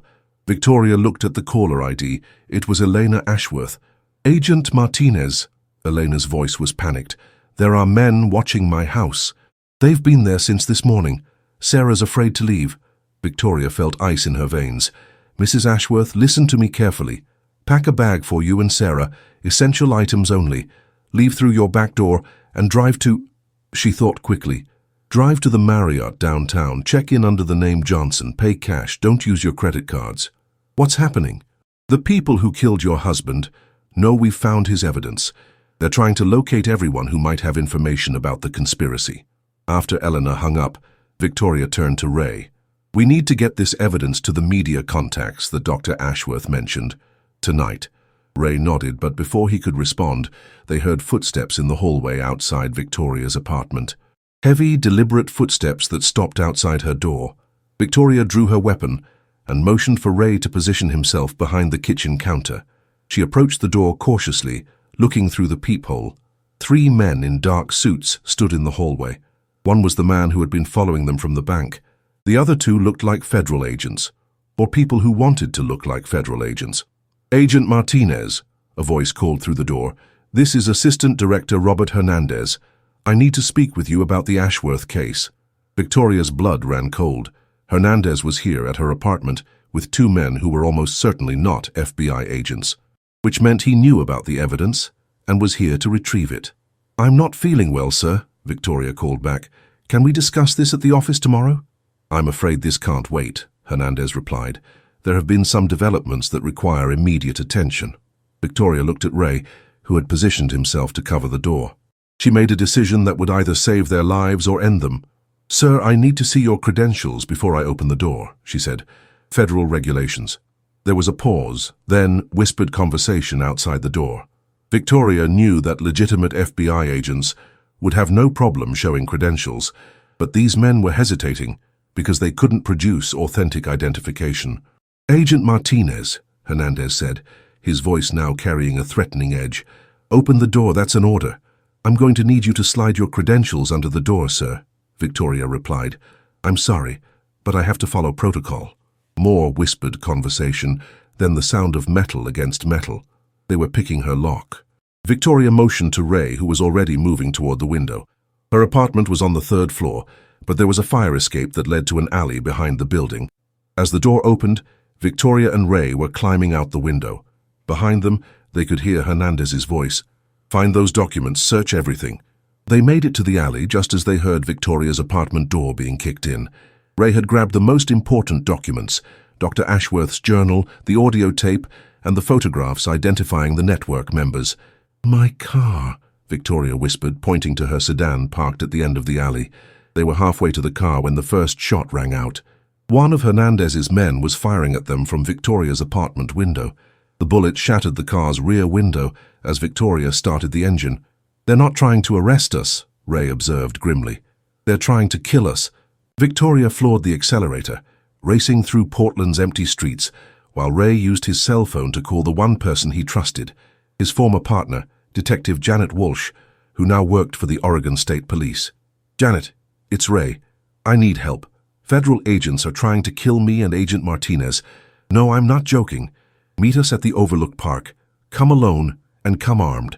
Victoria looked at the caller ID. It was Elena Ashworth. "Agent Martinez." Elena's voice was panicked. "There are men watching my house. They've been there since this morning. Sarah's afraid to leave." Victoria felt ice in her veins. "Mrs. Ashworth, listen to me carefully. Pack a bag for you and Sarah, essential items only. Leave through your back door and drive to—" She thought quickly. "Drive to the Marriott downtown, check in under the name Johnson, pay cash, don't use your credit cards." "What's happening?" "The people who killed your husband know we've found his evidence. They're trying to locate everyone who might have information about the conspiracy." After Eleanor hung up, Victoria turned to Ray. "We need to get this evidence to the media contacts that Dr. Ashworth mentioned. Tonight." Ray nodded, but before he could respond, they heard footsteps in the hallway outside Victoria's apartment. Heavy, deliberate footsteps that stopped outside her door. Victoria drew her weapon and motioned for Ray to position himself behind the kitchen counter. She approached the door cautiously, looking through the peephole. 3 men in dark suits stood in the hallway. One was the man who had been following them from the bank. The other 2 looked like federal agents, or people who wanted to look like federal agents. "Agent Martinez," a voice called through the door. "This is Assistant Director Robert Hernandez. I need to speak with you about the Ashworth case." Victoria's blood ran cold. Hernandez was here at her apartment with 2 men who were almost certainly not FBI agents, which meant he knew about the evidence and was here to retrieve it. "I'm not feeling well, sir," Victoria called back. "Can we discuss this at the office tomorrow?" "I'm afraid this can't wait," Hernandez replied. "There have been some developments that require immediate attention." Victoria looked at Ray, who had positioned himself to cover the door. She made a decision that would either save their lives or end them. "Sir, I need to see your credentials before I open the door," she said. "Federal regulations." There was a pause, then whispered conversation outside the door. Victoria knew that legitimate FBI agents would have no problem showing credentials, but these men were hesitating because they couldn't produce authentic identification. "Agent Martinez," Hernandez said, his voice now carrying a threatening edge. "Open the door, that's an order." "I'm going to need you to slide your credentials under the door, sir," Victoria replied. "I'm sorry, but I have to follow protocol." More whispered conversation, then the sound of metal against metal. They were picking her lock. Victoria motioned to Ray, who was already moving toward the window. Her apartment was on the 3rd floor, but there was a fire escape that led to an alley behind the building. As the door opened, Victoria and Ray were climbing out the window. Behind them, they could hear Hernandez's voice. "Find those documents, search everything." They made it to the alley just as they heard Victoria's apartment door being kicked in. Ray had grabbed the most important documents, Dr. Ashworth's journal, the audio tape, and the photographs identifying the network members. "My car," Victoria whispered, pointing to her sedan parked at the end of the alley. They were halfway to the car when the first shot rang out. One of Hernandez's men was firing at them from Victoria's apartment window. The bullet shattered the car's rear window as Victoria started the engine. "They're not trying to arrest us," Ray observed grimly. "They're trying to kill us." Victoria floored the accelerator, racing through Portland's empty streets, while Ray used his cell phone to call the one person he trusted, his former partner, Detective Janet Walsh, who now worked for the Oregon State Police. "Janet, it's Ray. I need help. Federal agents are trying to kill me and Agent Martinez. No, I'm not joking. Meet us at the Overlook Park. Come alone and come armed."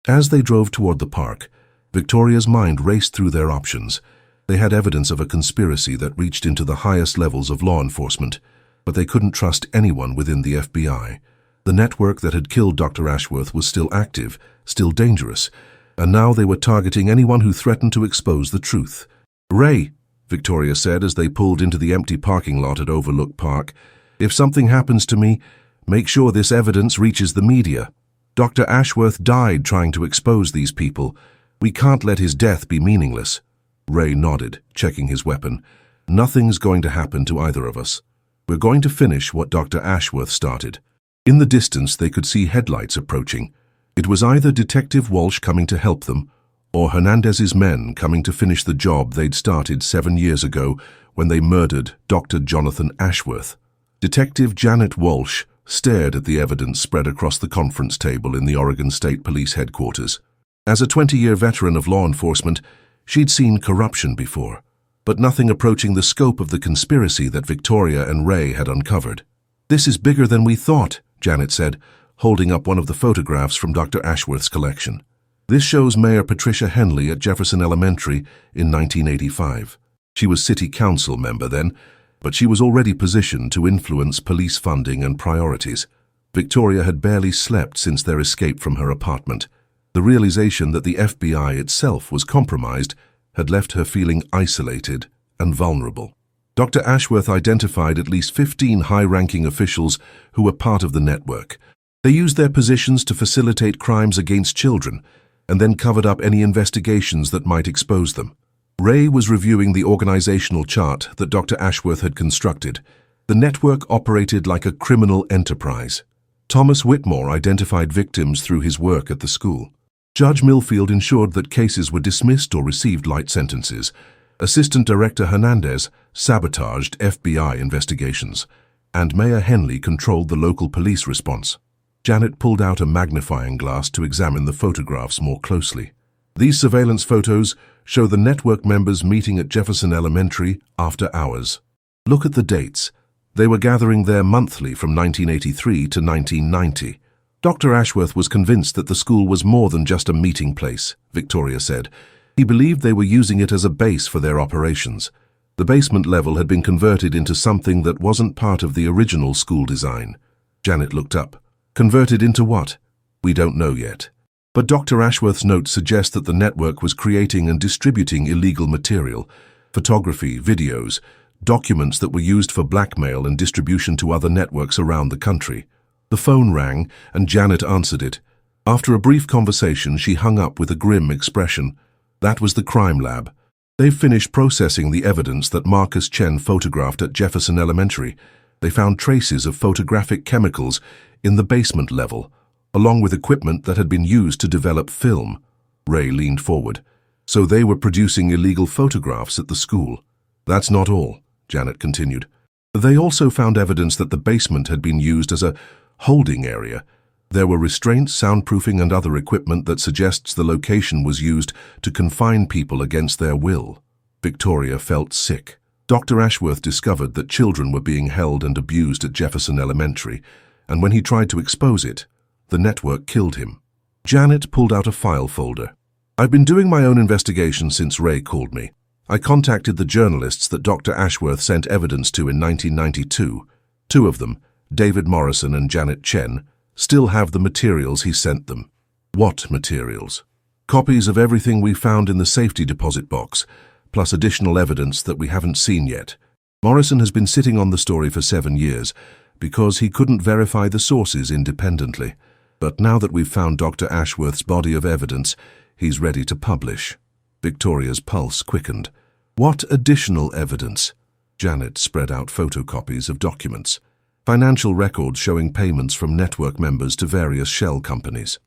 As they drove toward the park, Victoria's mind raced through their options. They had evidence of a conspiracy that reached into the highest levels of law enforcement, but they couldn't trust anyone within the FBI. The network that had killed Dr. Ashworth was still active, still dangerous, and now they were targeting anyone who threatened to expose the truth. "Ray," Victoria said as they pulled into the empty parking lot at Overlook Park, "if something happens to me, make sure this evidence reaches the media. Dr. Ashworth died trying to expose these people. We can't let his death be meaningless." Ray nodded, checking his weapon. "Nothing's going to happen to either of us. We're going to finish what Dr. Ashworth started." In the distance, they could see headlights approaching. It was either Detective Walsh coming to help them, or Hernandez's men coming to finish the job they'd started 7 years ago when they murdered Dr. Jonathan Ashworth. Detective Janet Walsh stared at the evidence spread across the conference table in the Oregon State Police headquarters. As a 20-year veteran of law enforcement, she'd seen corruption before, but nothing approaching the scope of the conspiracy that Victoria and Ray had uncovered. "This is bigger than we thought," Janet said, holding up one of the photographs from Dr. Ashworth's collection. This shows Mayor Patricia Henley at Jefferson Elementary in 1985. She was city council member then, but she was already positioned to influence police funding and priorities. Victoria had barely slept since their escape from her apartment. The realization that the FBI itself was compromised had left her feeling isolated and vulnerable. Dr. Ashworth identified at least 15 high-ranking officials who were part of the network. They used their positions to facilitate crimes against children and then covered up any investigations that might expose them. Ray was reviewing the organizational chart that Dr. Ashworth had constructed. The network operated like a criminal enterprise. Thomas Whitmore identified victims through his work at the school. Judge Millfield ensured that cases were dismissed or received light sentences. Assistant Director Hernandez sabotaged FBI investigations, and Mayor Henley controlled the local police response. Janet pulled out a magnifying glass to examine the photographs more closely. These surveillance photos show the network members meeting at Jefferson Elementary after hours. Look at the dates. They were gathering there monthly from 1983 to 1990. Dr. Ashworth was convinced that the school was more than just a meeting place, Victoria said. He believed they were using it as a base for their operations. The basement level had been converted into something that wasn't part of the original school design. Janet looked up. Converted into what? We don't know yet. But Dr. Ashworth's notes suggest that the network was creating and distributing illegal material, photography, videos, documents that were used for blackmail and distribution to other networks around the country. The phone rang, and Janet answered it. After a brief conversation, she hung up with a grim expression. That was the crime lab. They've finished processing the evidence that Marcus Chen photographed at Jefferson Elementary. They found traces of photographic chemicals in the basement level, along with equipment that had been used to develop film. Ray leaned forward. So they were producing illegal photographs at the school. That's not all, Janet continued. They also found evidence that the basement had been used as a holding area. There were restraints, soundproofing, and other equipment that suggests the location was used to confine people against their will. Victoria felt sick. Dr. Ashworth discovered that children were being held and abused at Jefferson Elementary, and when he tried to expose it, the network killed him. Janet pulled out a file folder. I've been doing my own investigation since Ray called me. I contacted the journalists that Dr. Ashworth sent evidence to in 1992. 2 of them, David Morrison and Janet Chen, still have the materials he sent them. What materials? Copies of everything we found in the safety deposit box, plus additional evidence that we haven't seen yet. Morrison has been sitting on the story for 7 years because he couldn't verify the sources independently. But now that we've found Dr. Ashworth's body of evidence, he's ready to publish. Victoria's pulse quickened. What additional evidence? Janet spread out photocopies of documents. Financial records showing payments from network members to various shell companies.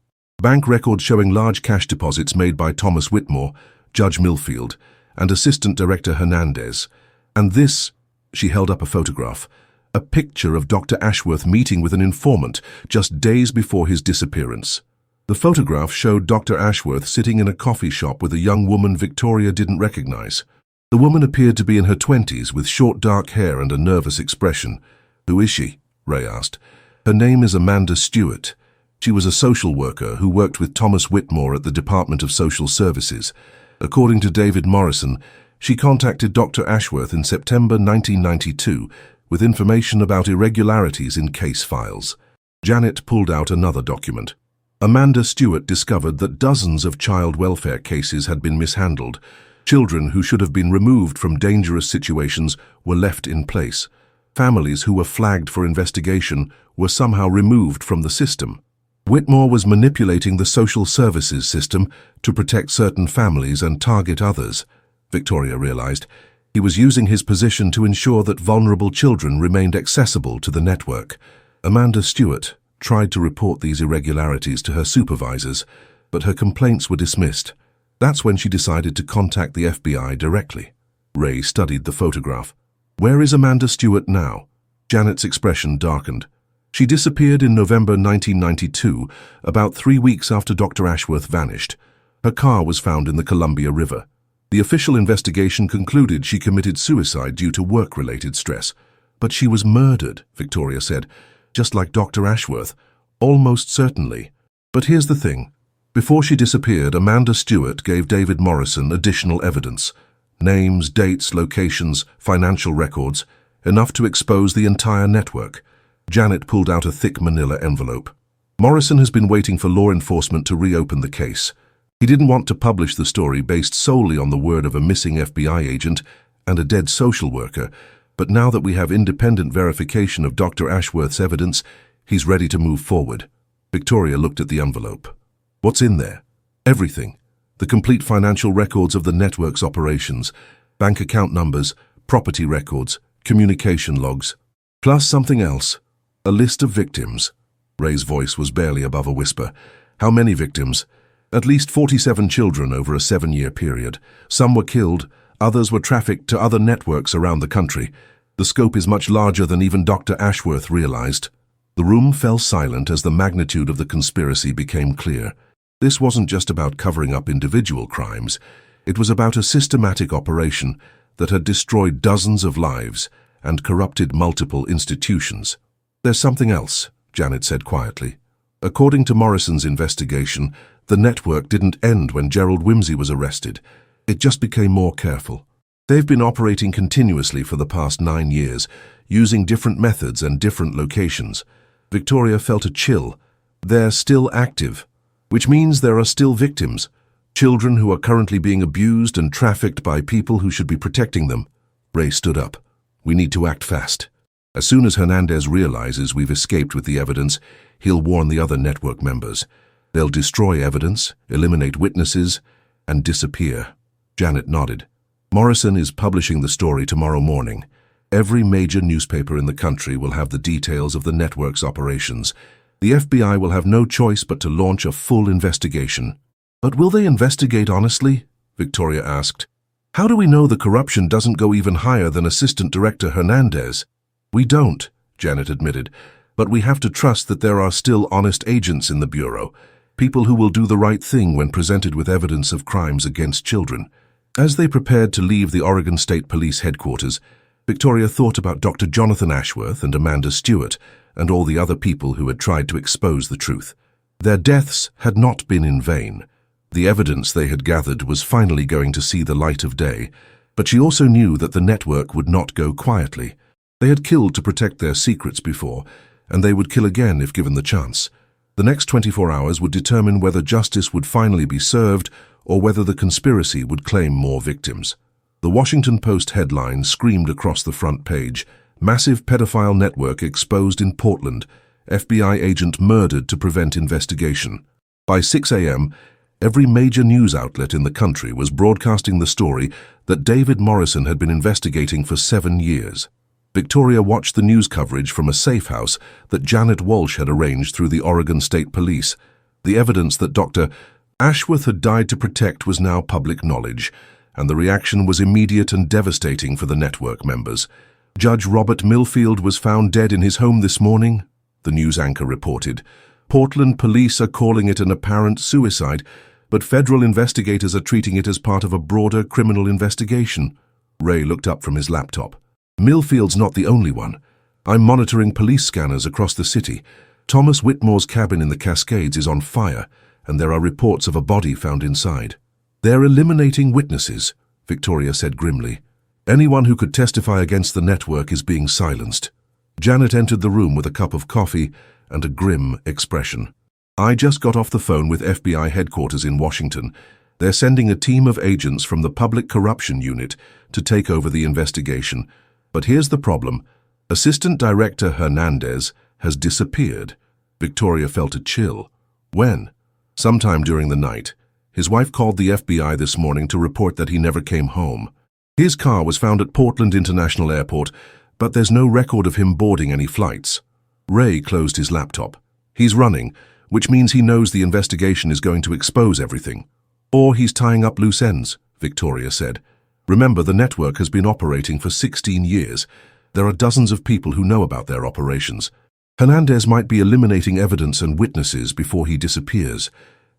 Bank records showing large cash deposits made by Thomas Whitmore, Judge Millfield, and Assistant Director Hernandez. And this, she held up a photograph, a picture of Dr. Ashworth meeting with an informant just days before his disappearance. The photograph showed Dr. Ashworth sitting in a coffee shop with a young woman Victoria didn't recognize. The woman appeared to be in her 20s with short dark hair and a nervous expression. Who is she? Ray asked. Her name is Amanda Stewart. She was a social worker who worked with Thomas Whitmore at the Department of Social Services. According to David Morrison, she contacted Dr. Ashworth in September 1992 with information about irregularities in case files. Janet pulled out another document. Amanda Stewart discovered that dozens of child welfare cases had been mishandled. Children who should have been removed from dangerous situations were left in place. Families who were flagged for investigation were somehow removed from the system. Whitmore was manipulating the social services system to protect certain families and target others, Victoria realized. He was using his position to ensure that vulnerable children remained accessible to the network. Amanda Stewart tried to report these irregularities to her supervisors, but her complaints were dismissed. That's when she decided to contact the FBI directly. Ray studied the photograph. Where is Amanda Stewart now? Janet's expression darkened. She disappeared in November 1992, about 3 weeks after Dr. Ashworth vanished. Her car was found in the Columbia River. The official investigation concluded she committed suicide due to work-related stress. But she was murdered, Victoria said, just like Dr. Ashworth, almost certainly. But here's the thing. Before she disappeared, Amanda Stewart gave David Morrison additional evidence. Names, dates, locations, financial records, enough to expose the entire network. Janet pulled out a thick manila envelope. Morrison has been waiting for law enforcement to reopen the case. He didn't want to publish the story based solely on the word of a missing FBI agent and a dead social worker, but now that we have independent verification of Dr. Ashworth's evidence, he's ready to move forward. Victoria looked at the envelope. What's in there? Everything. The complete financial records of the network's operations, bank account numbers, property records, communication logs, plus something else. A list of victims. Ray's voice was barely above a whisper. How many victims? At least 47 children over a 7-year period. Some were killed, others were trafficked to other networks around the country. The scope is much larger than even Dr. Ashworth realized. The room fell silent as the magnitude of the conspiracy became clear. This wasn't just about covering up individual crimes. It was about a systematic operation that had destroyed dozens of lives and corrupted multiple institutions. There's something else, Janet said quietly. According to Morrison's investigation, the network didn't end when Gerald Whimsy was arrested. It just became more careful. They've been operating continuously for the past 9 years, using different methods and different locations. Victoria felt a chill. They're still active, which means there are still victims. Children who are currently being abused and trafficked by people who should be protecting them. Ray stood up. We need to act fast. As soon as Hernandez realizes we've escaped with the evidence, he'll warn the other network members. They'll destroy evidence, eliminate witnesses, and disappear. Janet nodded. Morrison is publishing the story tomorrow morning. Every major newspaper in the country will have the details of the network's operations. The FBI will have no choice but to launch a full investigation. But will they investigate honestly? Victoria asked. How do we know the corruption doesn't go even higher than Assistant Director Hernandez? We don't, Janet admitted, but we have to trust that there are still honest agents in the Bureau, people who will do the right thing when presented with evidence of crimes against children. As they prepared to leave the Oregon State Police headquarters, Victoria thought about Dr. Jonathan Ashworth and Amanda Stewart and all the other people who had tried to expose the truth. Their deaths had not been in vain. The evidence they had gathered was finally going to see the light of day, but she also knew that the network would not go quietly. They had killed to protect their secrets before, and they would kill again if given the chance. The next 24 hours would determine whether justice would finally be served or whether the conspiracy would claim more victims. The Washington Post headline screamed across the front page, "Massive pedophile network exposed in Portland. FBI agent murdered to prevent investigation." By 6 a.m., every major news outlet in the country was broadcasting the story that David Morrison had been investigating for 7 years. Victoria watched the news coverage from a safe house that Janet Walsh had arranged through the Oregon State Police. The evidence that Dr. Ashworth had died to protect was now public knowledge, and the reaction was immediate and devastating for the network members. Judge Robert Millfield was found dead in his home this morning, the news anchor reported. Portland police are calling it an apparent suicide, but federal investigators are treating it as part of a broader criminal investigation. Ray looked up from his laptop. Millfield's not the only one. I'm monitoring police scanners across the city. Thomas Whitmore's cabin in the Cascades is on fire, and there are reports of a body found inside. They're eliminating witnesses, Victoria said grimly. Anyone who could testify against the network is being silenced. Janet entered the room with a cup of coffee and a grim expression. I just got off the phone with FBI headquarters in Washington. They're sending a team of agents from the Public Corruption Unit to take over the investigation. But here's the problem. Assistant Director Hernandez has disappeared. Victoria felt a chill. When? Sometime during the night. His wife called the FBI this morning to report that he never came home. His car was found at Portland International Airport, but there's no record of him boarding any flights. Ray closed his laptop. He's running, which means he knows the investigation is going to expose everything. Or he's tying up loose ends, Victoria said. Remember, the network has been operating for 16 years. There are dozens of people who know about their operations. Hernandez might be eliminating evidence and witnesses before he disappears.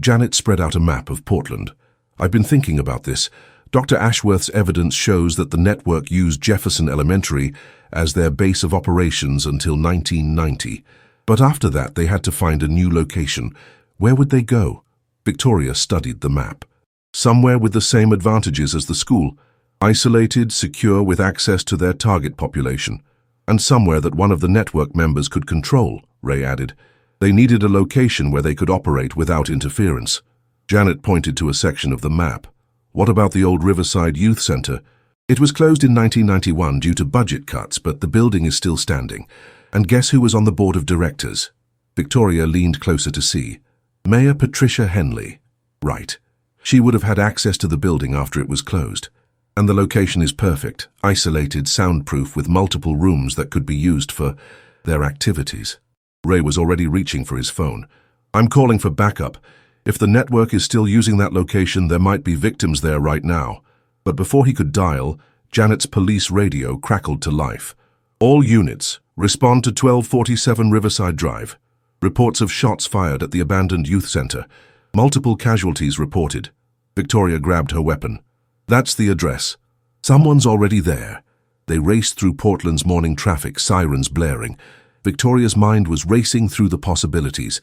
Janet spread out a map of Portland. I've been thinking about this. Dr. Ashworth's evidence shows that the network used Jefferson Elementary as their base of operations until 1990. But after that, they had to find a new location. Where would they go? Victoria studied the map. Somewhere with the same advantages as the school. Isolated, secure, with access to their target population. And somewhere that one of the network members could control, Ray added. They needed a location where they could operate without interference. Janet pointed to a section of the map. What about the old Riverside Youth Center? It was closed in 1991 due to budget cuts, but the building is still standing. And guess who was on the board of directors? Victoria leaned closer to see. Mayor Patricia Henley. Right. She would have had access to the building after it was closed. And the location is perfect, isolated, soundproof, with multiple rooms that could be used for their activities. Ray was already reaching for his phone. I'm calling for backup. If the network is still using that location, there might be victims there right now. But before he could dial, Janet's police radio crackled to life. All units, respond to 1247 Riverside Drive. Reports of shots fired at the abandoned youth center. Multiple casualties reported. Victoria grabbed her weapon. That's the address. Someone's already there. They raced through Portland's morning traffic, sirens blaring. Victoria's mind was racing through the possibilities.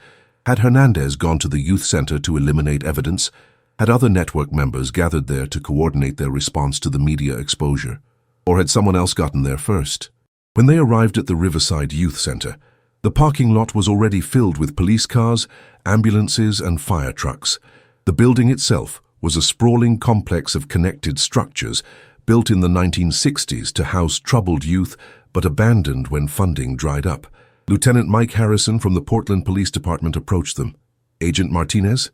Had Hernandez gone to the youth center to eliminate evidence? Had other network members gathered there to coordinate their response to the media exposure? Or had someone else gotten there first? When they arrived at the Riverside Youth Center, the parking lot was already filled with police cars, ambulances, and fire trucks. The building itself was a sprawling complex of connected structures built in the 1960s to house troubled youth, but abandoned when funding dried up. Lieutenant Mike Harrison from the Portland Police Department approached them. Agent Martinez?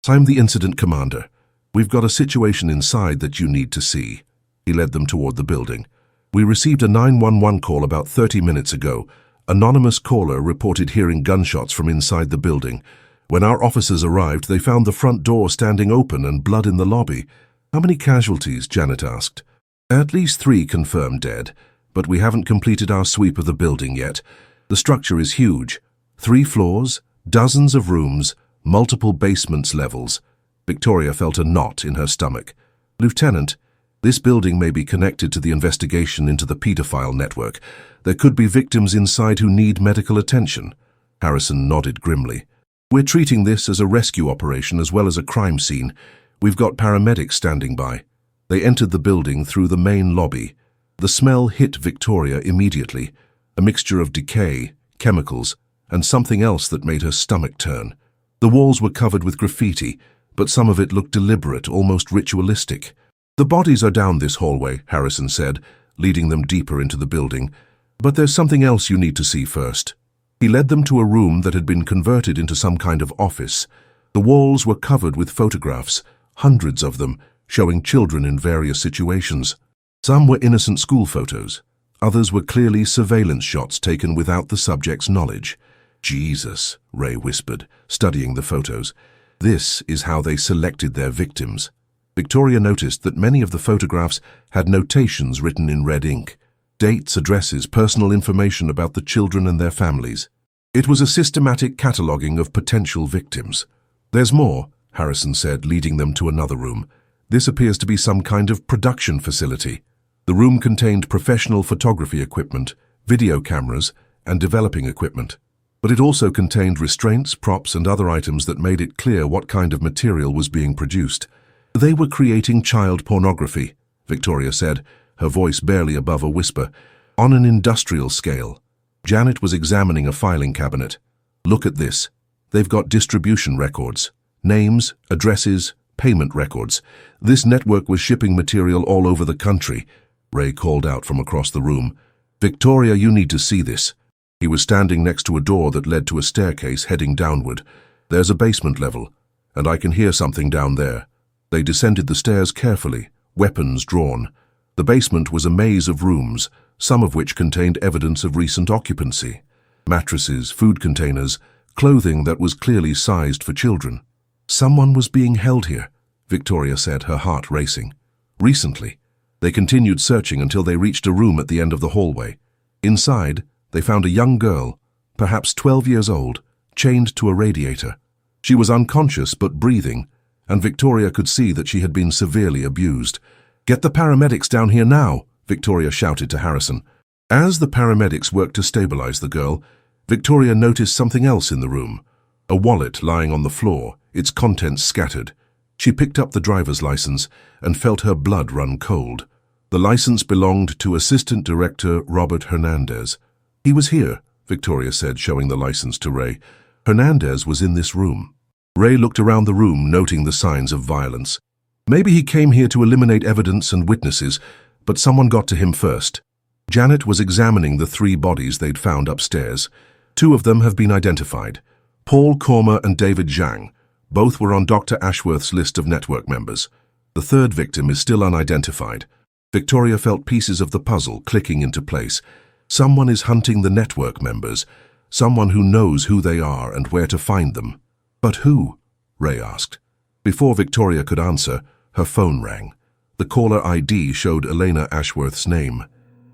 I'm the incident commander. We've got a situation inside that you need to see. He led them toward the building. We received a 911 call about 30 minutes ago. Anonymous caller reported hearing gunshots from inside the building. When our officers arrived, they found the front door standing open and blood in the lobby. How many casualties? Janet asked. At least 3 confirmed dead, but we haven't completed our sweep of the building yet. The structure is huge. 3 floors, dozens of rooms, multiple basements levels. Victoria felt a knot in her stomach. Lieutenant, this building may be connected to the investigation into the pedophile network. There could be victims inside who need medical attention. Harrison nodded grimly. We're treating this as a rescue operation as well as a crime scene. We've got paramedics standing by. They entered the building through the main lobby. The smell hit Victoria immediately, a mixture of decay, chemicals, and something else that made her stomach turn. The walls were covered with graffiti, but some of it looked deliberate, almost ritualistic. The bodies are down this hallway, Harrison said, leading them deeper into the building. But there's something else you need to see first. He led them to a room that had been converted into some kind of office. The walls were covered with photographs, hundreds of them, showing children in various situations. Some were innocent school photos. Others were clearly surveillance shots taken without the subject's knowledge. Jesus, Ray whispered, studying the photos. This is how they selected their victims. Victoria noticed that many of the photographs had notations written in red ink. Dates, addresses, personal information about the children and their families. It was a systematic cataloguing of potential victims. There's more, Harrison said, leading them to another room. This appears to be some kind of production facility. The room contained professional photography equipment, video cameras, and developing equipment. But it also contained restraints, props, and other items that made it clear what kind of material was being produced. They were creating child pornography, Victoria said, her voice barely above a whisper, on an industrial scale. Janet was examining a filing cabinet. Look at this. They've got distribution records, names, addresses, payment records. This network was shipping material all over the country. Ray called out from across the room. Victoria, you need to see this. He was standing next to a door that led to a staircase heading downward. There's a basement level, and I can hear something down there. They descended the stairs carefully, weapons drawn. The basement was a maze of rooms, some of which contained evidence of recent occupancy. Mattresses, food containers, clothing that was clearly sized for children. Someone was being held here. Victoria said, her heart racing. Recently. They continued searching until they reached a room at the end of the hallway. Inside, they found a young girl, perhaps 12 years old, chained to a radiator. She was unconscious but breathing, and Victoria could see that she had been severely abused. "Get the paramedics down here now," Victoria shouted to Harrison. As the paramedics worked to stabilize the girl, Victoria noticed something else in the room. A wallet lying on the floor, its contents scattered. She picked up the driver's license and felt her blood run cold. The license belonged to Assistant Director Robert Hernandez. "He was here," Victoria said, showing the license to Ray. "Hernandez was in this room." Ray looked around the room, noting the signs of violence. Maybe he came here to eliminate evidence and witnesses, but someone got to him first. Janet was examining the 3 bodies they'd found upstairs. 2 of them have been identified. Paul Kormer and David Zhang. Both were on Dr. Ashworth's list of network members. The 3rd victim is still unidentified. Victoria felt pieces of the puzzle clicking into place. Someone is hunting the network members. Someone who knows who they are and where to find them. "But who?" Ray asked. Before Victoria could answer, her phone rang. The caller ID showed Elena Ashworth's name.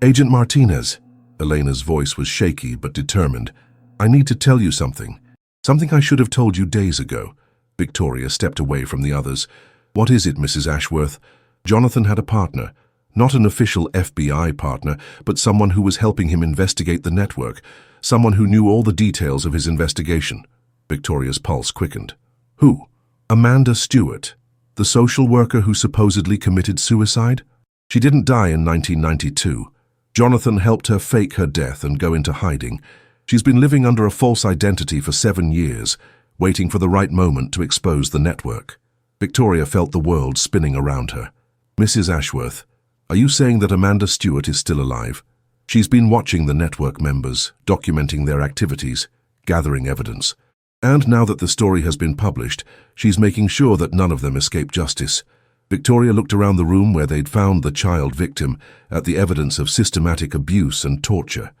"Agent Martinez." Elena's voice was shaky but determined. "I need to tell you something. Something I should have told you days ago." Victoria stepped away from the others. "What is it, Mrs. Ashworth?" Jonathan had a partner. Not an official FBI partner, but someone who was helping him investigate the network. Someone who knew all the details of his investigation. Victoria's pulse quickened. "Who?" "Amanda Stewart. The social worker who supposedly committed suicide? She didn't die in 1992. Jonathan helped her fake her death and go into hiding. She's been living under a false identity for 7 years, waiting for the right moment to expose the network." Victoria felt the world spinning around her. "Mrs. Ashworth, are you saying that Amanda Stewart is still alive?" "She's been watching the network members, documenting their activities, gathering evidence. And now that the story has been published, she's making sure that none of them escape justice." Victoria looked around the room where they'd found the child victim, at the evidence of systematic abuse and torture.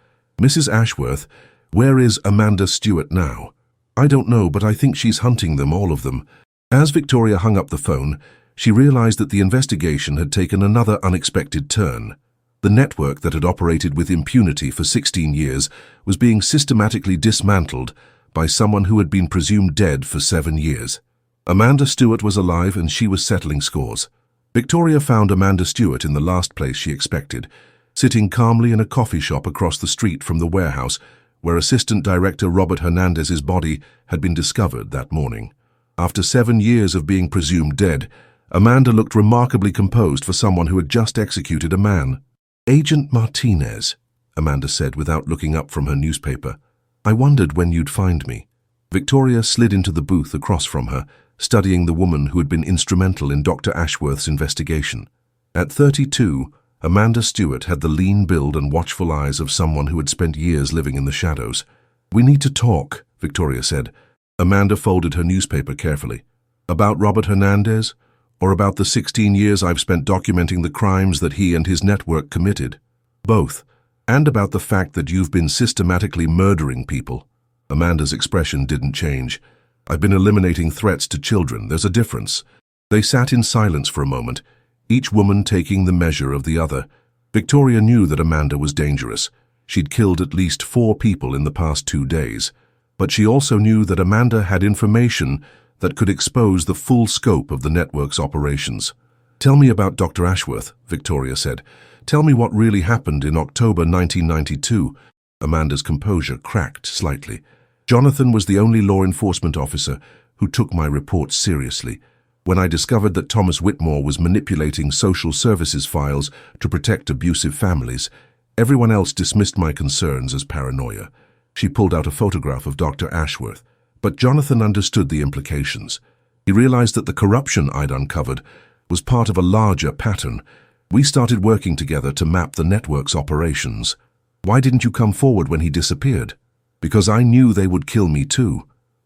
"Mrs. Ashworth, where is Amanda Stewart now?" "I don't know, but I think she's hunting them, all of them." As Victoria hung up the phone, she realized that the investigation had taken another unexpected turn. The network that had operated with impunity for 16 years was being systematically dismantled by someone who had been presumed dead for 7 years. Amanda Stewart was alive and she was settling scores. Victoria found Amanda Stewart in the last place she expected, sitting calmly in a coffee shop across the street from the warehouse where Assistant Director Robert Hernandez's body had been discovered that morning. After 7 years of being presumed dead, Amanda looked remarkably composed for someone who had just executed a man. "Agent Martinez," Amanda said without looking up from her newspaper. "I wondered when you'd find me." Victoria slid into the booth across from her, studying the woman who had been instrumental in Dr. Ashworth's investigation. At 32, Amanda Stewart had the lean build and watchful eyes of someone who had spent years living in the shadows. "We need to talk," Victoria said. Amanda folded her newspaper carefully. "About Robert Hernandez? Or about the 16 years I've spent documenting the crimes that he and his network committed?" "Both. And about the fact that you've been systematically murdering people." Amanda's expression didn't change. "I've been eliminating threats to children. There's a difference." They sat in silence for a moment, each woman taking the measure of the other. Victoria knew that Amanda was dangerous. She'd killed at least 4 people in the past 2 days. But she also knew that Amanda had information that could expose the full scope of the network's operations. "Tell me about Dr. Ashworth," Victoria said. "Tell me what really happened in October 1992. Amanda's composure cracked slightly. "Jonathan was the only law enforcement officer who took my reports seriously. When I discovered that Thomas Whitmore was manipulating social services files to protect abusive families, everyone else dismissed my concerns as paranoia." She pulled out a photograph of Dr. Ashworth. But Jonathan understood the implications. He realized that the corruption I'd uncovered was part of a larger pattern. "We started working together to map the network's operations." "Why didn't you come forward when he disappeared?" "Because I knew they would kill me too."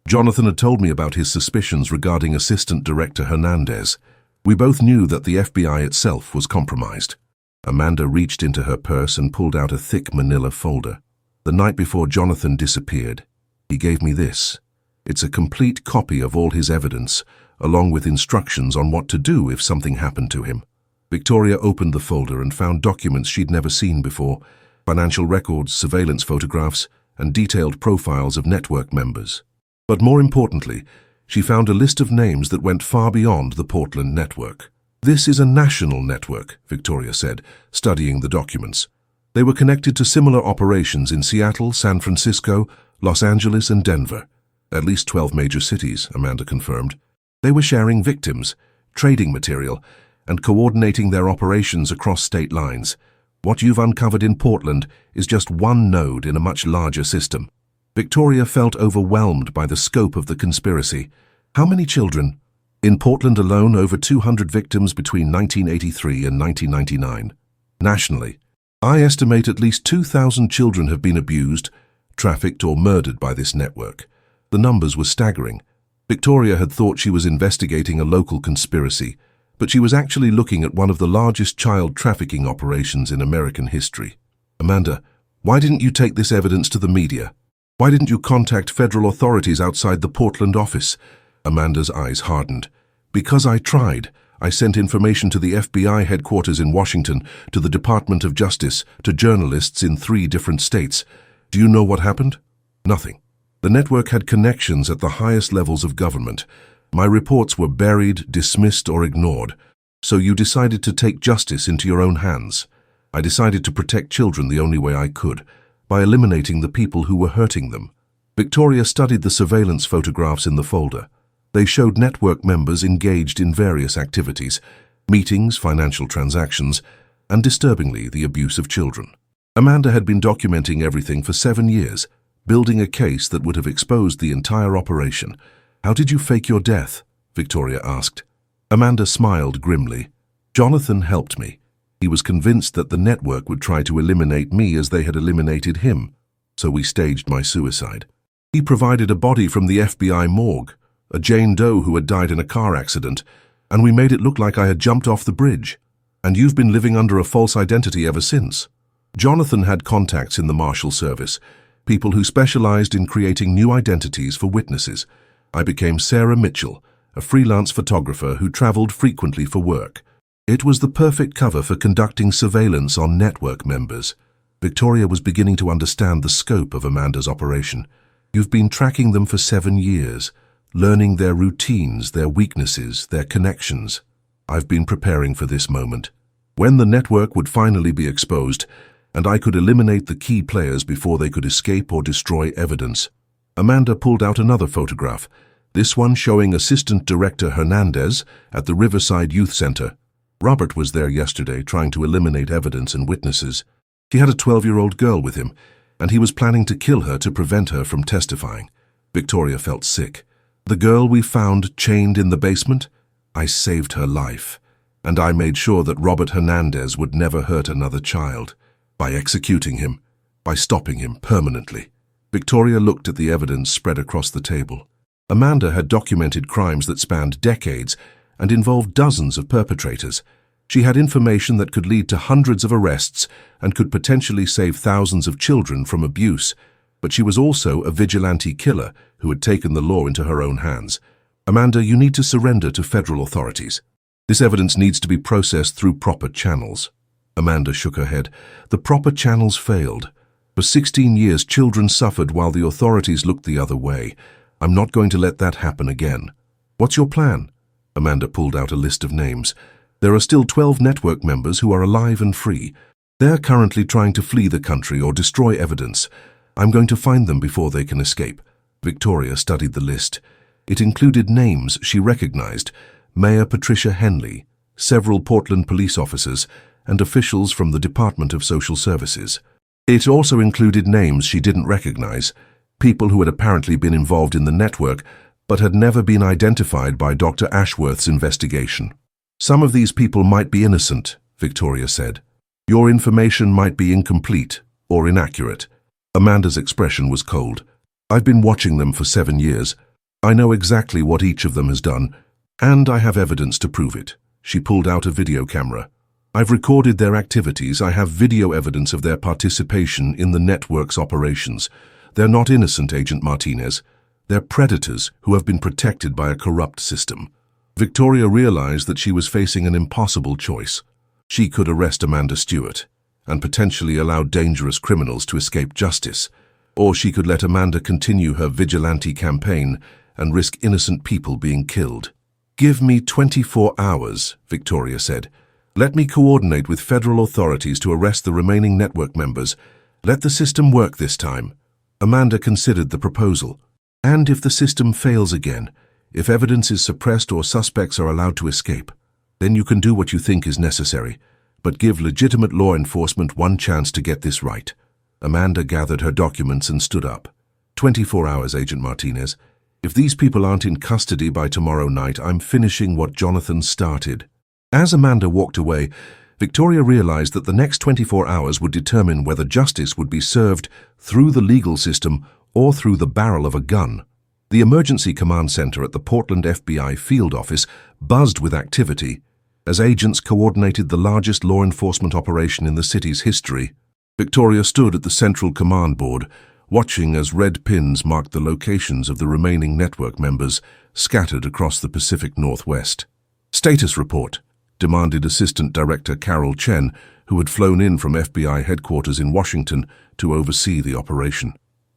Jonathan had told me about his suspicions regarding Assistant Director Hernandez. We both knew that the FBI itself was compromised. Amanda reached into her purse and pulled out a thick manila folder. "The night before Jonathan disappeared, he gave me this." It's a complete copy of all his evidence, along with instructions on what to do if something happened to him. Victoria opened the folder and found documents she'd never seen before: financial records, surveillance photographs, and detailed profiles of network members. But more importantly, she found a list of names that went far beyond the Portland network. "This is a national network," Victoria said, studying the documents. They were connected to similar operations in Seattle, San Francisco, Los Angeles, and Denver. At least 12 major cities, Amanda confirmed. They were sharing victims, trading material, and coordinating their operations across state lines. What you've uncovered in Portland is just one node in a much larger system. Victoria felt overwhelmed by the scope of the conspiracy. How many children? In Portland alone, over 200 victims between 1983 and 1999. Nationally, I estimate at least 2,000 children have been abused, trafficked, or murdered by this network. The numbers were staggering. Victoria had thought she was investigating a local conspiracy, but she was actually looking at one of the largest child trafficking operations in American history. "Amanda, why didn't you take this evidence to the media? Why didn't you contact federal authorities outside the Portland office?" Amanda's eyes hardened. "Because I tried. I sent information to the FBI headquarters in Washington, to the Department of Justice, to journalists in 3 different states. Do you know what happened? Nothing. The network had connections at the highest levels of government. My reports were buried, dismissed, or ignored. So you decided to take justice into your own hands. I decided to protect children the only way I could, by eliminating the people who were hurting them." Victoria studied the surveillance photographs in the folder. They showed network members engaged in various activities: meetings, financial transactions, and disturbingly, the abuse of children. Amanda had been documenting everything for 7 years, building a case that would have exposed the entire operation. "How did you fake your death?" Victoria asked. Amanda smiled grimly. "Jonathan helped me. He was convinced that the network would try to eliminate me as they had eliminated him, so we staged my suicide. He provided a body from the FBI morgue, a Jane Doe who had died in a car accident, and we made it look like I had jumped off the bridge. And you've been living under a false identity ever since." Jonathan had contacts in the Marshal Service, people who specialized in creating new identities for witnesses. I became Sarah Mitchell, a freelance photographer who traveled frequently for work. It was the perfect cover for conducting surveillance on network members. Victoria was beginning to understand the scope of Amanda's operation. "You've been tracking them for 7 years, learning their routines, their weaknesses, their connections. I've been preparing for this moment. When the network would finally be exposed, and I could eliminate the key players before they could escape or destroy evidence." Amanda pulled out another photograph, this one showing Assistant Director Hernandez at the Riverside Youth Center. Robert was there yesterday trying to eliminate evidence and witnesses. He had a 12-year-old girl with him, and he was planning to kill her to prevent her from testifying. Victoria felt sick. "The girl we found chained in the basement? I saved her life, and I made sure that Robert Hernandez would never hurt another child, by executing him, by stopping him permanently." Victoria looked at the evidence spread across the table. Amanda had documented crimes that spanned decades and involved dozens of perpetrators. She had information that could lead to hundreds of arrests and could potentially save thousands of children from abuse. But she was also a vigilante killer who had taken the law into her own hands. "Amanda, you need to surrender to federal authorities. This evidence needs to be processed through proper channels." Amanda shook her head. "The proper channels failed. For 16 years, children suffered while the authorities looked the other way. I'm not going to let that happen again." "What's your plan?" Amanda pulled out a list of names. "There are still 12 network members who are alive and free. They're currently trying to flee the country or destroy evidence. I'm going to find them before they can escape." Victoria studied the list. It included names she recognized: Mayor Patricia Henley, several Portland police officers, and officials from the Department of Social Services. It also included names she didn't recognize, people who had apparently been involved in the network but had never been identified by Dr. Ashworth's investigation. "Some of these people might be innocent," Victoria said. "Your information might be incomplete or inaccurate." Amanda's expression was cold. "I've been watching them for 7 years. I know exactly what each of them has done, and I have evidence to prove it." She pulled out a video camera. "I've recorded their activities. I have video evidence of their participation in the network's operations. They're not innocent, Agent Martinez. They're predators who have been protected by a corrupt system. Victoria realized that she was facing an impossible choice. She could arrest Amanda Stewart and potentially allow dangerous criminals to escape justice, or she could let Amanda continue her vigilante campaign and risk innocent people being killed. "Give me 24 hours, Victoria said. "Let me coordinate with federal authorities to arrest the remaining network members. Let the system work this time." Amanda considered the proposal. "And if the system fails again, if evidence is suppressed or suspects are allowed to escape, then you can do what you think is necessary, but give legitimate law enforcement one chance to get this right." Amanda gathered her documents and stood up. 24 hours, Agent Martinez. If these people aren't in custody by tomorrow night, I'm finishing what Jonathan started. As Amanda walked away, Victoria realized that the next 24 hours would determine whether justice would be served through the legal system or through the barrel of a gun. The emergency command center at the Portland FBI field office buzzed with activity as agents coordinated the largest law enforcement operation in the city's history. Victoria stood at the central command board, watching as red pins marked the locations of the remaining network members scattered across the Pacific Northwest. "Status report," demanded Assistant Director Carol Chen, who had flown in from FBI headquarters in Washington to oversee the operation.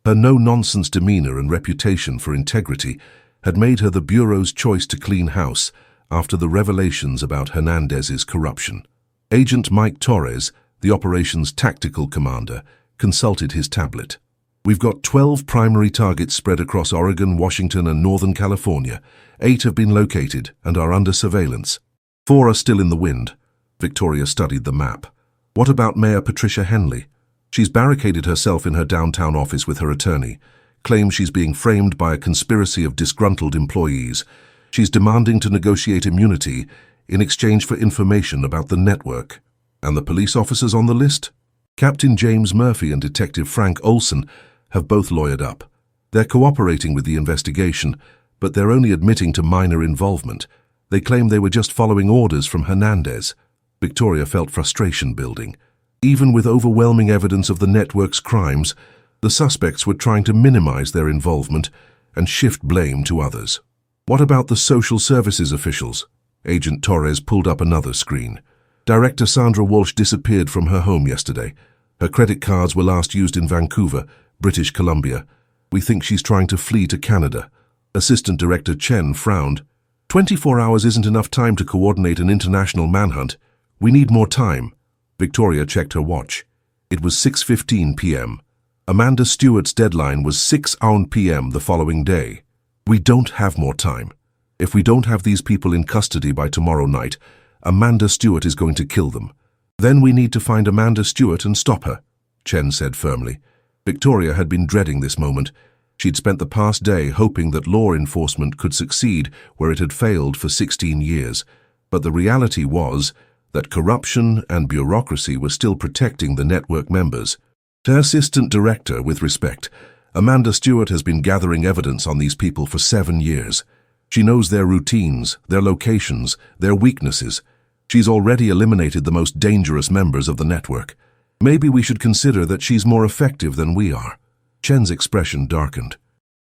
Her no-nonsense demeanor and reputation for integrity had made her the Bureau's choice to clean house after the revelations about Hernandez's corruption. Agent Mike Torres, the operation's tactical commander, consulted his tablet. "We've got 12 primary targets spread across Oregon, Washington, and Northern California. 8 have been located and are under surveillance. 4 are still in the wind." Victoria studied the map. "What about Mayor Patricia Henley? She's barricaded herself in her downtown office with her attorney, claims she's being framed by a conspiracy of disgruntled employees. She's demanding to negotiate immunity in exchange for information about the network. And the police officers on the list? Captain James Murphy and Detective Frank Olson have both lawyered up. They're cooperating with the investigation, but they're only admitting to minor involvement. They claim they were just following orders from Hernandez." Victoria felt frustration building. Even with overwhelming evidence of the network's crimes, the suspects were trying to minimize their involvement and shift blame to others. "What about the social services officials?" Agent Torres pulled up another screen. "Director Sandra Walsh disappeared from her home yesterday. Her credit cards were last used in Vancouver, British Columbia. We think she's trying to flee to Canada." Assistant Director Chen frowned. 24 hours isn't enough time to coordinate an international manhunt. We need more time." Victoria checked her watch. It was 6:15 p.m. Amanda Stewart's deadline was 6 p.m. the following day. "We don't have more time. If we don't have these people in custody by tomorrow night, Amanda Stewart is going to kill them. Then we need to find Amanda Stewart and stop her," Chen said firmly. Victoria had been dreading this moment. She'd spent the past day hoping that law enforcement could succeed where it had failed for 16 years. But the reality was that corruption and bureaucracy were still protecting the network members. To Assistant Director, with respect, Amanda Stewart has been gathering evidence on these people for 7 years. She knows their routines, their locations, their weaknesses. She's already eliminated the most dangerous members of the network. Maybe we should consider that she's more effective than we are." Chen's expression darkened.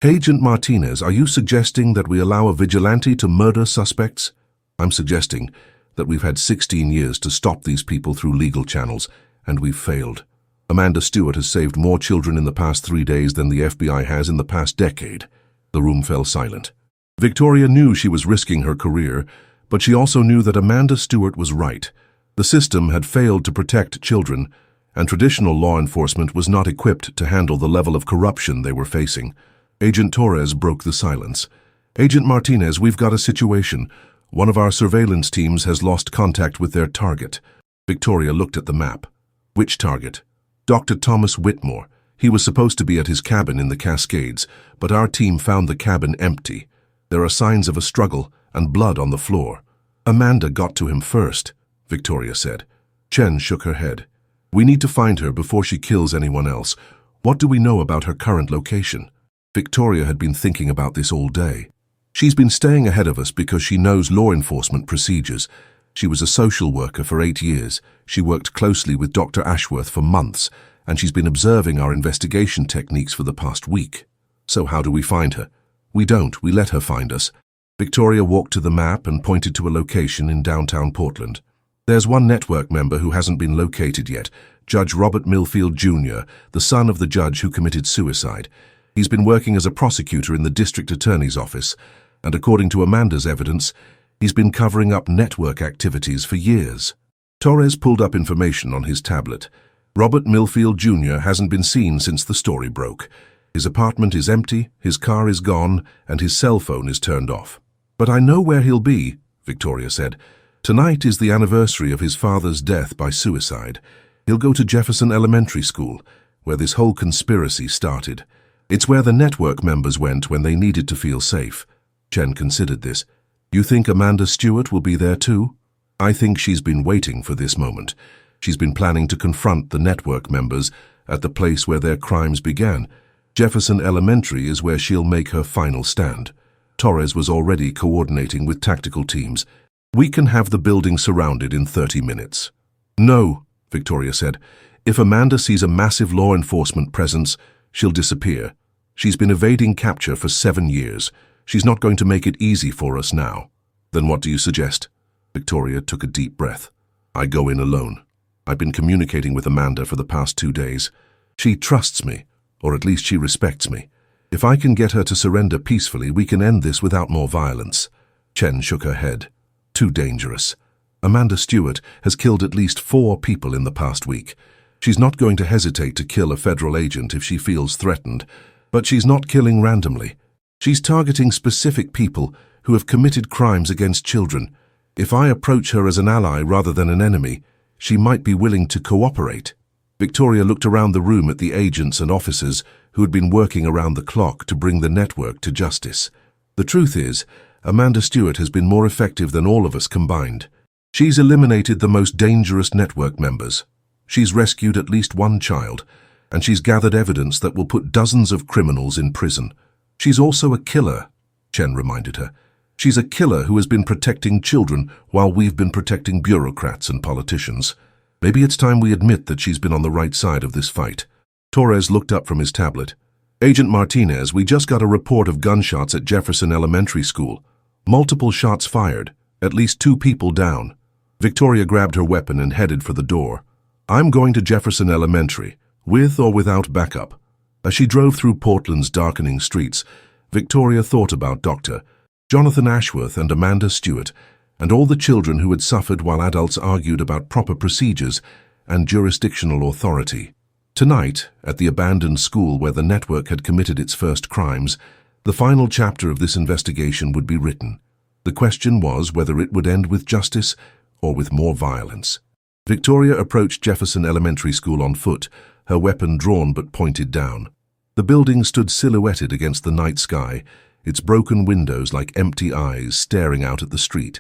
"Agent Martinez, are you suggesting that we allow a vigilante to murder suspects?" "I'm suggesting that we've had 16 years to stop these people through legal channels, and we've failed. Amanda Stewart has saved more children in the past 3 days than the FBI has in the past decade." The room fell silent. Victoria knew she was risking her career, but she also knew that Amanda Stewart was right. The system had failed to protect children, and traditional law enforcement was not equipped to handle the level of corruption they were facing. Agent Torres broke the silence. "Agent Martinez, we've got a situation. One of our surveillance teams has lost contact with their target." Victoria looked at the map. "Which target?" "Dr. Thomas Whitmore. He was supposed to be at his cabin in the Cascades, but our team found the cabin empty. There are signs of a struggle and blood on the floor." "Amanda got to him first," Victoria said. Chen shook her head. "We need to find her before she kills anyone else. What do we know about her current location?" Victoria had been thinking about this all day. She's been staying ahead of us because she knows law enforcement procedures. She was a social worker for 8 years. She worked closely with Dr. Ashworth for months, and she's been observing our investigation techniques for the past week. "So how do we find her?" We don't. We let her find us. Victoria walked to the map and pointed to a location in downtown Portland. There's one network member who hasn't been located yet, Judge Robert Millfield Jr., the son of the judge who committed suicide. He's been working as a prosecutor in the district attorney's office, and according to Amanda's evidence, he's been covering up network activities for years. Torres pulled up information on his tablet. Robert Millfield Jr. hasn't been seen since the story broke. His apartment is empty, his car is gone, and his cell phone is turned off. But I know where he'll be, Victoria said. Tonight is the anniversary of his father's death by suicide. He'll go to Jefferson Elementary School, where this whole conspiracy started. It's where the network members went when they needed to feel safe. Chen considered this. You think Amanda Stewart will be there too? I think she's been waiting for this moment. She's been planning to confront the network members at the place where their crimes began. Jefferson Elementary is where she'll make her final stand. Torres was already coordinating with tactical teams. We can have the building surrounded in 30 minutes. No, Victoria said. If Amanda sees a massive law enforcement presence, she'll disappear. She's been evading capture for 7 years. She's not going to make it easy for us now. Then what do you suggest? Victoria took a deep breath. I go in alone. I've been communicating with Amanda for the past 2 days. She trusts me, or at least she respects me. If I can get her to surrender peacefully, we can end this without more violence. Chen shook her head. Too dangerous. Amanda Stewart has killed at least 4 people in the past week. She's not going to hesitate to kill a federal agent if she feels threatened, but she's not killing randomly. She's targeting specific people who have committed crimes against children. If I approach her as an ally rather than an enemy, she might be willing to cooperate. Victoria looked around the room at the agents and officers who had been working around the clock to bring the network to justice. The truth is, Amanda Stewart has been more effective than all of us combined. She's eliminated the most dangerous network members. She's rescued at least 1 child, and she's gathered evidence that will put dozens of criminals in prison. She's also a killer, Chen reminded her. She's a killer who has been protecting children while we've been protecting bureaucrats and politicians. Maybe it's time we admit that she's been on the right side of this fight. Torres looked up from his tablet. Agent Martinez, we just got a report of gunshots at Jefferson Elementary School. Multiple shots fired, at least 2 people down. Victoria grabbed her weapon and headed for the door. I'm going to Jefferson Elementary, with or without backup. As she drove through Portland's darkening streets, Victoria thought about Dr. Jonathan Ashworth and Amanda Stewart, and all the children who had suffered while adults argued about proper procedures and jurisdictional authority. Tonight, at the abandoned school where the network had committed its first crimes, the final chapter of this investigation would be written. The question was whether it would end with justice or with more violence. Victoria approached Jefferson Elementary School on foot, her weapon drawn but pointed down. The building stood silhouetted against the night sky, its broken windows like empty eyes staring out at the street.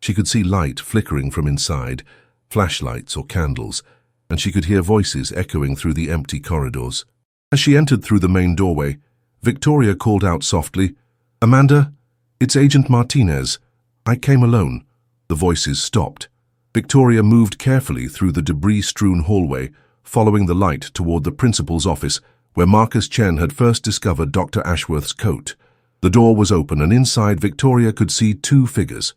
She could see light flickering from inside, flashlights or candles, and she could hear voices echoing through the empty corridors. As she entered through the main doorway, Victoria called out softly, "Amanda, it's Agent Martinez. I came alone." The voices stopped. Victoria moved carefully through the debris-strewn hallway, following the light toward the principal's office, where Marcus Chen had first discovered Dr. Ashworth's coat. The door was open, and inside Victoria could see 2 figures.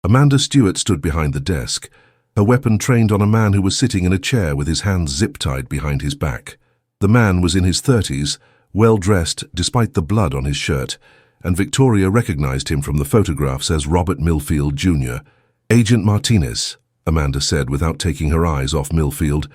Amanda Stewart stood behind the desk, her weapon trained on a man who was sitting in a chair with his hands zip-tied behind his back. The man was in his 30s, well-dressed despite the blood on his shirt, and Victoria recognized him from the photographs as Robert Millfield Jr. "Agent Martinez," Amanda said without taking her eyes off Millfield,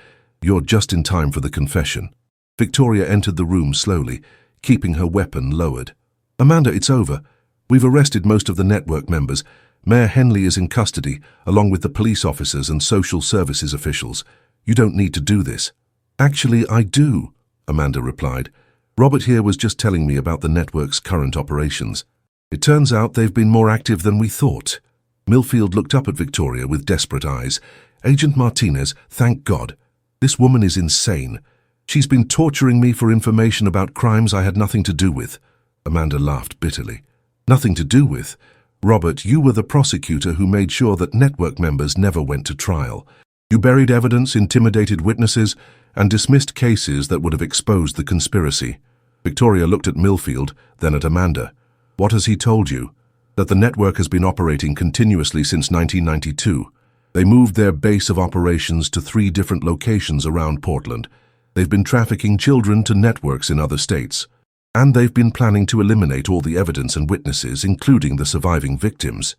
"you're just in time for the confession." Victoria entered the room slowly, keeping her weapon lowered. "Amanda, it's over. We've arrested most of the network members. Mayor Henley is in custody, along with the police officers and social services officials. You don't need to do this." "Actually, I do," Amanda replied. "Robert here was just telling me about the network's current operations. It turns out they've been more active than we thought." Millfield looked up at Victoria with desperate eyes. "Agent Martinez, thank God. This woman is insane. She's been torturing me for information about crimes I had nothing to do with." Amanda laughed bitterly. "Nothing to do with? Robert, you were the prosecutor who made sure that network members never went to trial. You buried evidence, intimidated witnesses, and dismissed cases that would have exposed the conspiracy." Victoria looked at Millfield, then at Amanda. What has he told you? That the network has been operating continuously since 1992. They moved their base of operations to 3 different locations around Portland. They've been trafficking children to networks in other states. And they've been planning to eliminate all the evidence and witnesses, including the surviving victims.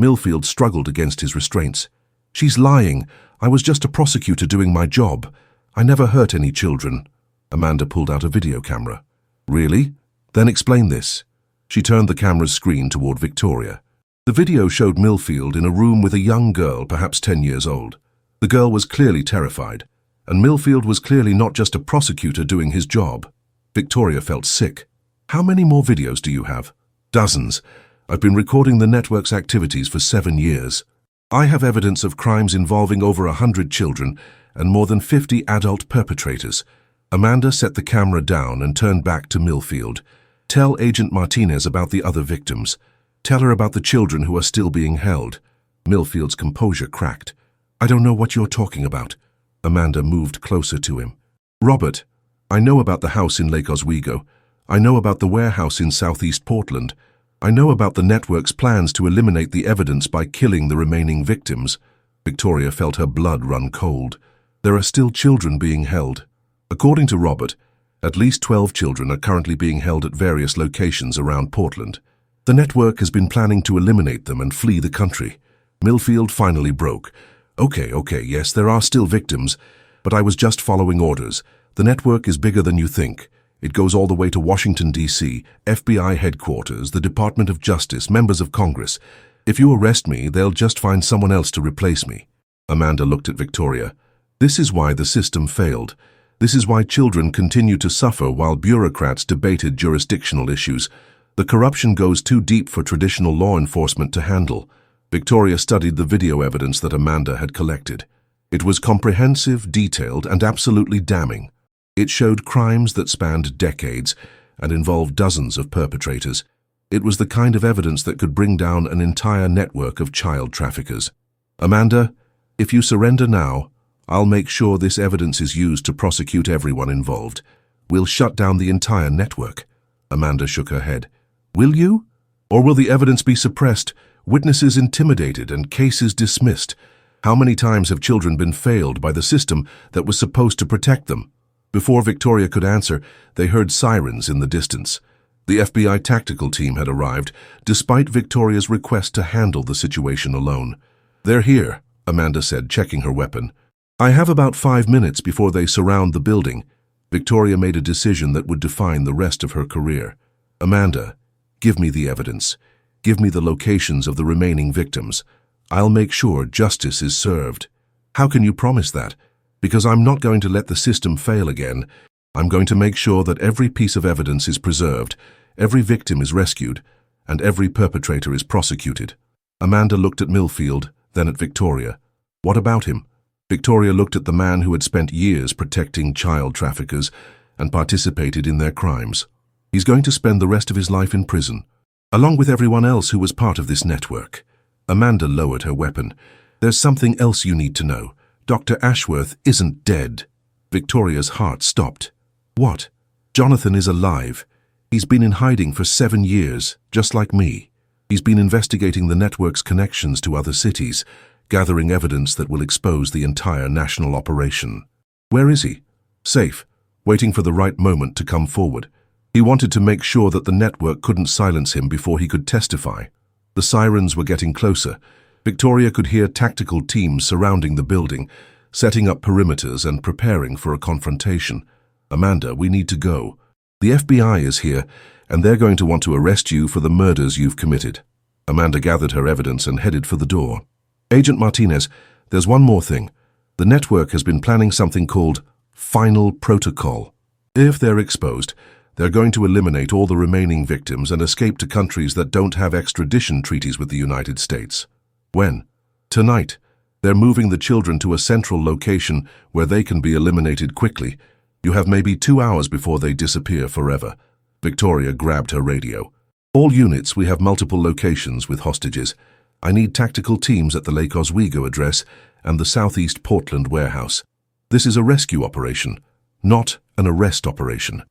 Millfield struggled against his restraints. She's lying. I was just a prosecutor doing my job. I never hurt any children. Amanda pulled out a video camera. Really? Then explain this. She turned the camera's screen toward Victoria. The video showed Millfield in a room with a young girl, perhaps 10 years old. The girl was clearly terrified, and Millfield was clearly not just a prosecutor doing his job. Victoria felt sick. How many more videos do you have? Dozens. I've been recording the network's activities for 7 years. I have evidence of crimes involving over 100 children and more than 50 adult perpetrators. Amanda set the camera down and turned back to Millfield. Tell Agent Martinez about the other victims. Tell her about the children who are still being held. Millfield's composure cracked. I don't know what you're talking about. Amanda moved closer to him. Robert, I know about the house in Lake Oswego. I know about the warehouse in Southeast Portland. I know about the network's plans to eliminate the evidence by killing the remaining victims. Victoria felt her blood run cold. There are still children being held. According to Robert, at least 12 children are currently being held at various locations around Portland. The network has been planning to eliminate them and flee the country. Millfield finally broke. Okay, yes, there are still victims, but I was just following orders. The network is bigger than you think. It goes all the way to Washington, D.C., FBI headquarters, the Department of Justice, members of Congress. If you arrest me, they'll just find someone else to replace me. Amanda looked at Victoria. This is why the system failed. This is why children continue to suffer while bureaucrats debated jurisdictional issues. The corruption goes too deep for traditional law enforcement to handle. Victoria studied the video evidence that Amanda had collected. It was comprehensive, detailed, and absolutely damning. It showed crimes that spanned decades and involved dozens of perpetrators. It was the kind of evidence that could bring down an entire network of child traffickers. Amanda, if you surrender now, I'll make sure this evidence is used to prosecute everyone involved. We'll shut down the entire network. Amanda shook her head. Will you? Or will the evidence be suppressed, witnesses intimidated, and cases dismissed? How many times have children been failed by the system that was supposed to protect them? Before Victoria could answer, they heard sirens in the distance. The FBI tactical team had arrived, despite Victoria's request to handle the situation alone. They're here, Amanda said, checking her weapon. I have about 5 minutes before they surround the building. Victoria made a decision that would define the rest of her career. Amanda, give me the evidence. Give me the locations of the remaining victims. I'll make sure justice is served. How can you promise that? Because I'm not going to let the system fail again. I'm going to make sure that every piece of evidence is preserved, every victim is rescued, and every perpetrator is prosecuted. Amanda looked at Millfield, then at Victoria. What about him? Victoria looked at the man who had spent years protecting child traffickers and participated in their crimes. He's going to spend the rest of his life in prison, along with everyone else who was part of this network. Amanda lowered her weapon. There's something else you need to know. Dr. Ashworth isn't dead. Victoria's heart stopped. What? Jonathan is alive. He's been in hiding for 7 years, just like me. He's been investigating the network's connections to other cities, gathering evidence that will expose the entire national operation. Where is he? Safe, waiting for the right moment to come forward. He wanted to make sure that the network couldn't silence him before he could testify. The sirens were getting closer. Victoria could hear tactical teams surrounding the building, setting up perimeters and preparing for a confrontation. Amanda, we need to go. The FBI is here, and they're going to want to arrest you for the murders you've committed. Amanda gathered her evidence and headed for the door. Agent Martinez, there's one more thing. The network has been planning something called Final Protocol. If they're exposed, they're going to eliminate all the remaining victims and escape to countries that don't have extradition treaties with the United States. When? Tonight. They're moving the children to a central location where they can be eliminated quickly. You have maybe 2 hours before they disappear forever. Victoria grabbed her radio. All units, we have multiple locations with hostages. I need tactical teams at the Lake Oswego address and the Southeast Portland warehouse. This is a rescue operation, not an arrest operation.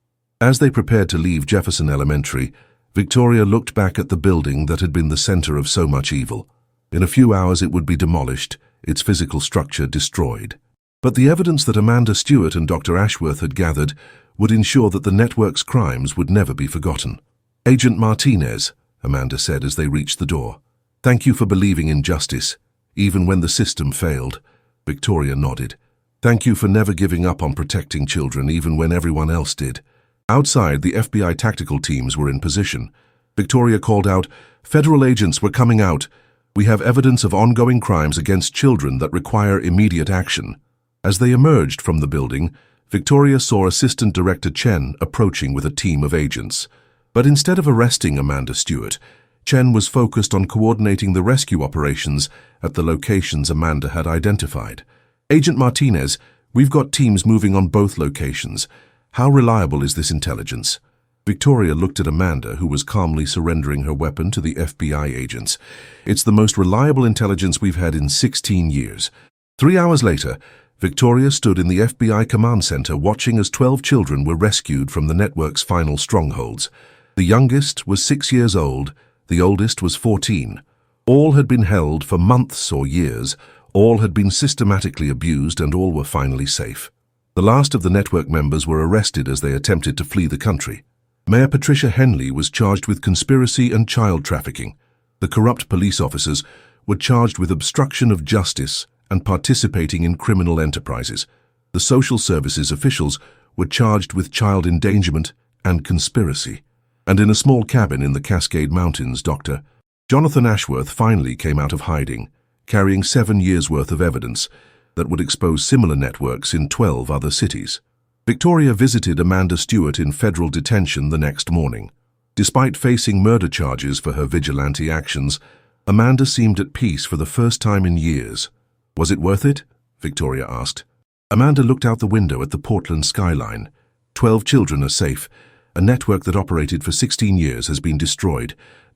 As they prepared to leave Jefferson Elementary, Victoria looked back at the building that had been the center of so much evil. In a few hours it would be demolished, its physical structure destroyed. But the evidence that Amanda Stewart and Dr. Ashworth had gathered would ensure that the network's crimes would never be forgotten. "Agent Martinez," Amanda said as they reached the door. "Thank you for believing in justice, even when the system failed." Victoria nodded. "Thank you for never giving up on protecting children, even when everyone else did." Outside, the FBI tactical teams were in position. Victoria called out, "Federal agents were coming out. We have evidence of ongoing crimes against children that require immediate action." As they emerged from the building, Victoria saw Assistant Director Chen approaching with a team of agents. But instead of arresting Amanda Stewart, Chen was focused on coordinating the rescue operations at the locations Amanda had identified. "Agent Martinez, we've got teams moving on both locations. How reliable is this intelligence?" Victoria looked at Amanda, who was calmly surrendering her weapon to the FBI agents. "It's the most reliable intelligence we've had in 16 years. 3 hours later, Victoria stood in the FBI command center watching as 12 children were rescued from the network's final strongholds. The youngest was 6 years old, the oldest was 14. All had been held for months or years, all had been systematically abused, and all were finally safe. The last of the network members were arrested as they attempted to flee the country. Mayor Patricia Henley was charged with conspiracy and child trafficking. The corrupt police officers were charged with obstruction of justice and participating in criminal enterprises. The social services officials were charged with child endangerment and conspiracy. And in a small cabin in the Cascade Mountains, Dr. Jonathan Ashworth finally came out of hiding, carrying 7 years' worth of evidence that would expose similar networks in 12 other cities. Victoria visited Amanda Stewart in federal detention the next morning. Despite facing murder charges for her vigilante actions, Amanda seemed at peace for the first time in years. "Was it worth it?" Victoria asked. Amanda looked out the window at the Portland skyline. 12 children are safe. A network that operated for 16 years has been destroyed.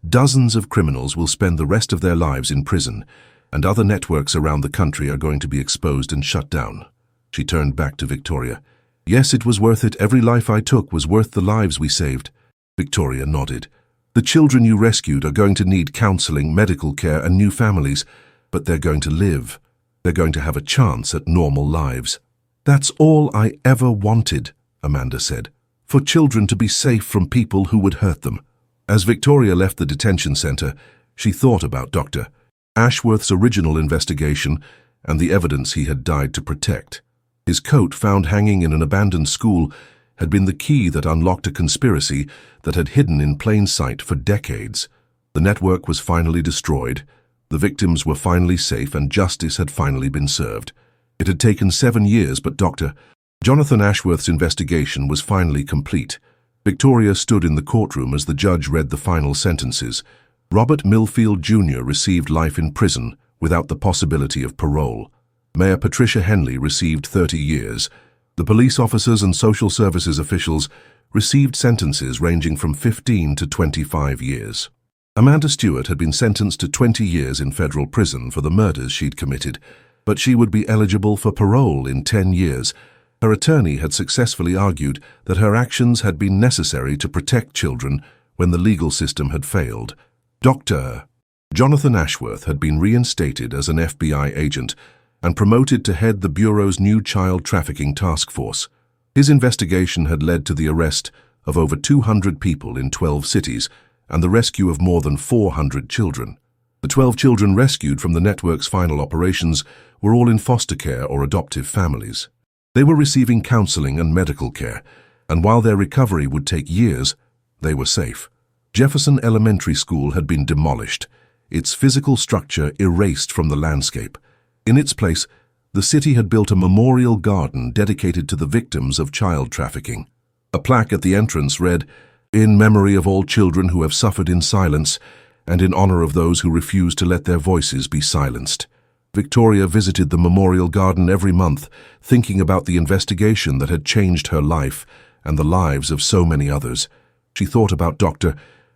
Dozens of criminals will spend the rest of their lives in prison, and other networks around the country are going to be exposed and shut down. She turned back to Victoria. "Yes, it was worth it. Every life I took was worth the lives we saved." Victoria nodded. "The children you rescued are going to need counseling, medical care, and new families, but they're going to live. They're going to have a chance at normal lives." "That's all I ever wanted," Amanda said, "for children to be safe from people who would hurt them." As Victoria left the detention center, she thought about Dr. Ashworth's original investigation and the evidence he had died to protect. His coat, found hanging in an abandoned school, had been the key that unlocked a conspiracy that had hidden in plain sight for decades. The network was finally destroyed, the victims were finally safe, and justice had finally been served. It had taken 7 years, but Dr. Jonathan Ashworth's investigation was finally complete. Victoria stood in the courtroom as the judge read the final sentences. Robert Millfield Jr. received life in prison without the possibility of parole. Mayor Patricia Henley received 30 years. The police officers and social services officials received sentences ranging from 15 to 25 years. Amanda Stewart had been sentenced to 20 years in federal prison for the murders she'd committed, but she would be eligible for parole in 10 years. Her attorney had successfully argued that her actions had been necessary to protect children when the legal system had failed. Dr. Jonathan Ashworth had been reinstated as an FBI agent and promoted to head the Bureau's new child trafficking task force. His investigation had led to the arrest of over 200 people in 12 cities and the rescue of more than 400 children. The 12 children rescued from the network's final operations were all in foster care or adoptive families. They were receiving counseling and medical care, and while their recovery would take years, they were safe. Jefferson Elementary School had been demolished, its physical structure erased from the landscape. In its place, the city had built a memorial garden dedicated to the victims of child trafficking. A plaque at the entrance read, "In memory of all children who have suffered in silence, and in honor of those who refuse to let their voices be silenced." Victoria visited the memorial garden every month, thinking about the investigation that had changed her life and the lives of so many others. She thought about Dr.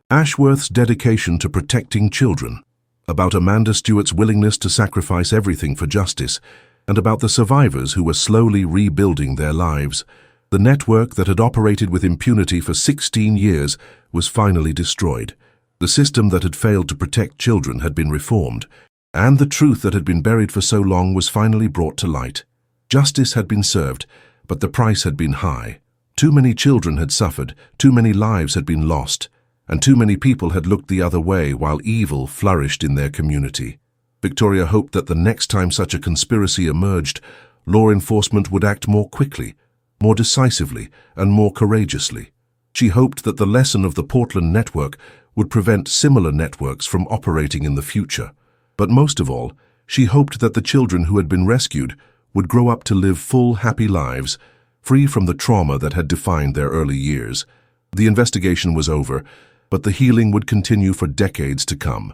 Ashworth's dedication to protecting children, about Amanda Stewart's willingness to sacrifice everything for justice, and about the survivors who were slowly rebuilding their lives. The network that had operated with impunity for 16 years was finally destroyed. The system that had failed to protect children had been reformed, and the truth that had been buried for so long was finally brought to light. Justice had been served, but the price had been high. Too many children had suffered, too many lives had been lost, and too many people had looked the other way while evil flourished in their community. Victoria hoped that the next time such a conspiracy emerged, law enforcement would act more quickly, more decisively, and more courageously. She hoped that the lesson of the Portland network would prevent similar networks from operating in the future. But most of all, she hoped that the children who had been rescued would grow up to live full, happy lives, free from the trauma that had defined their early years. The investigation was over, but the healing would continue for decades to come.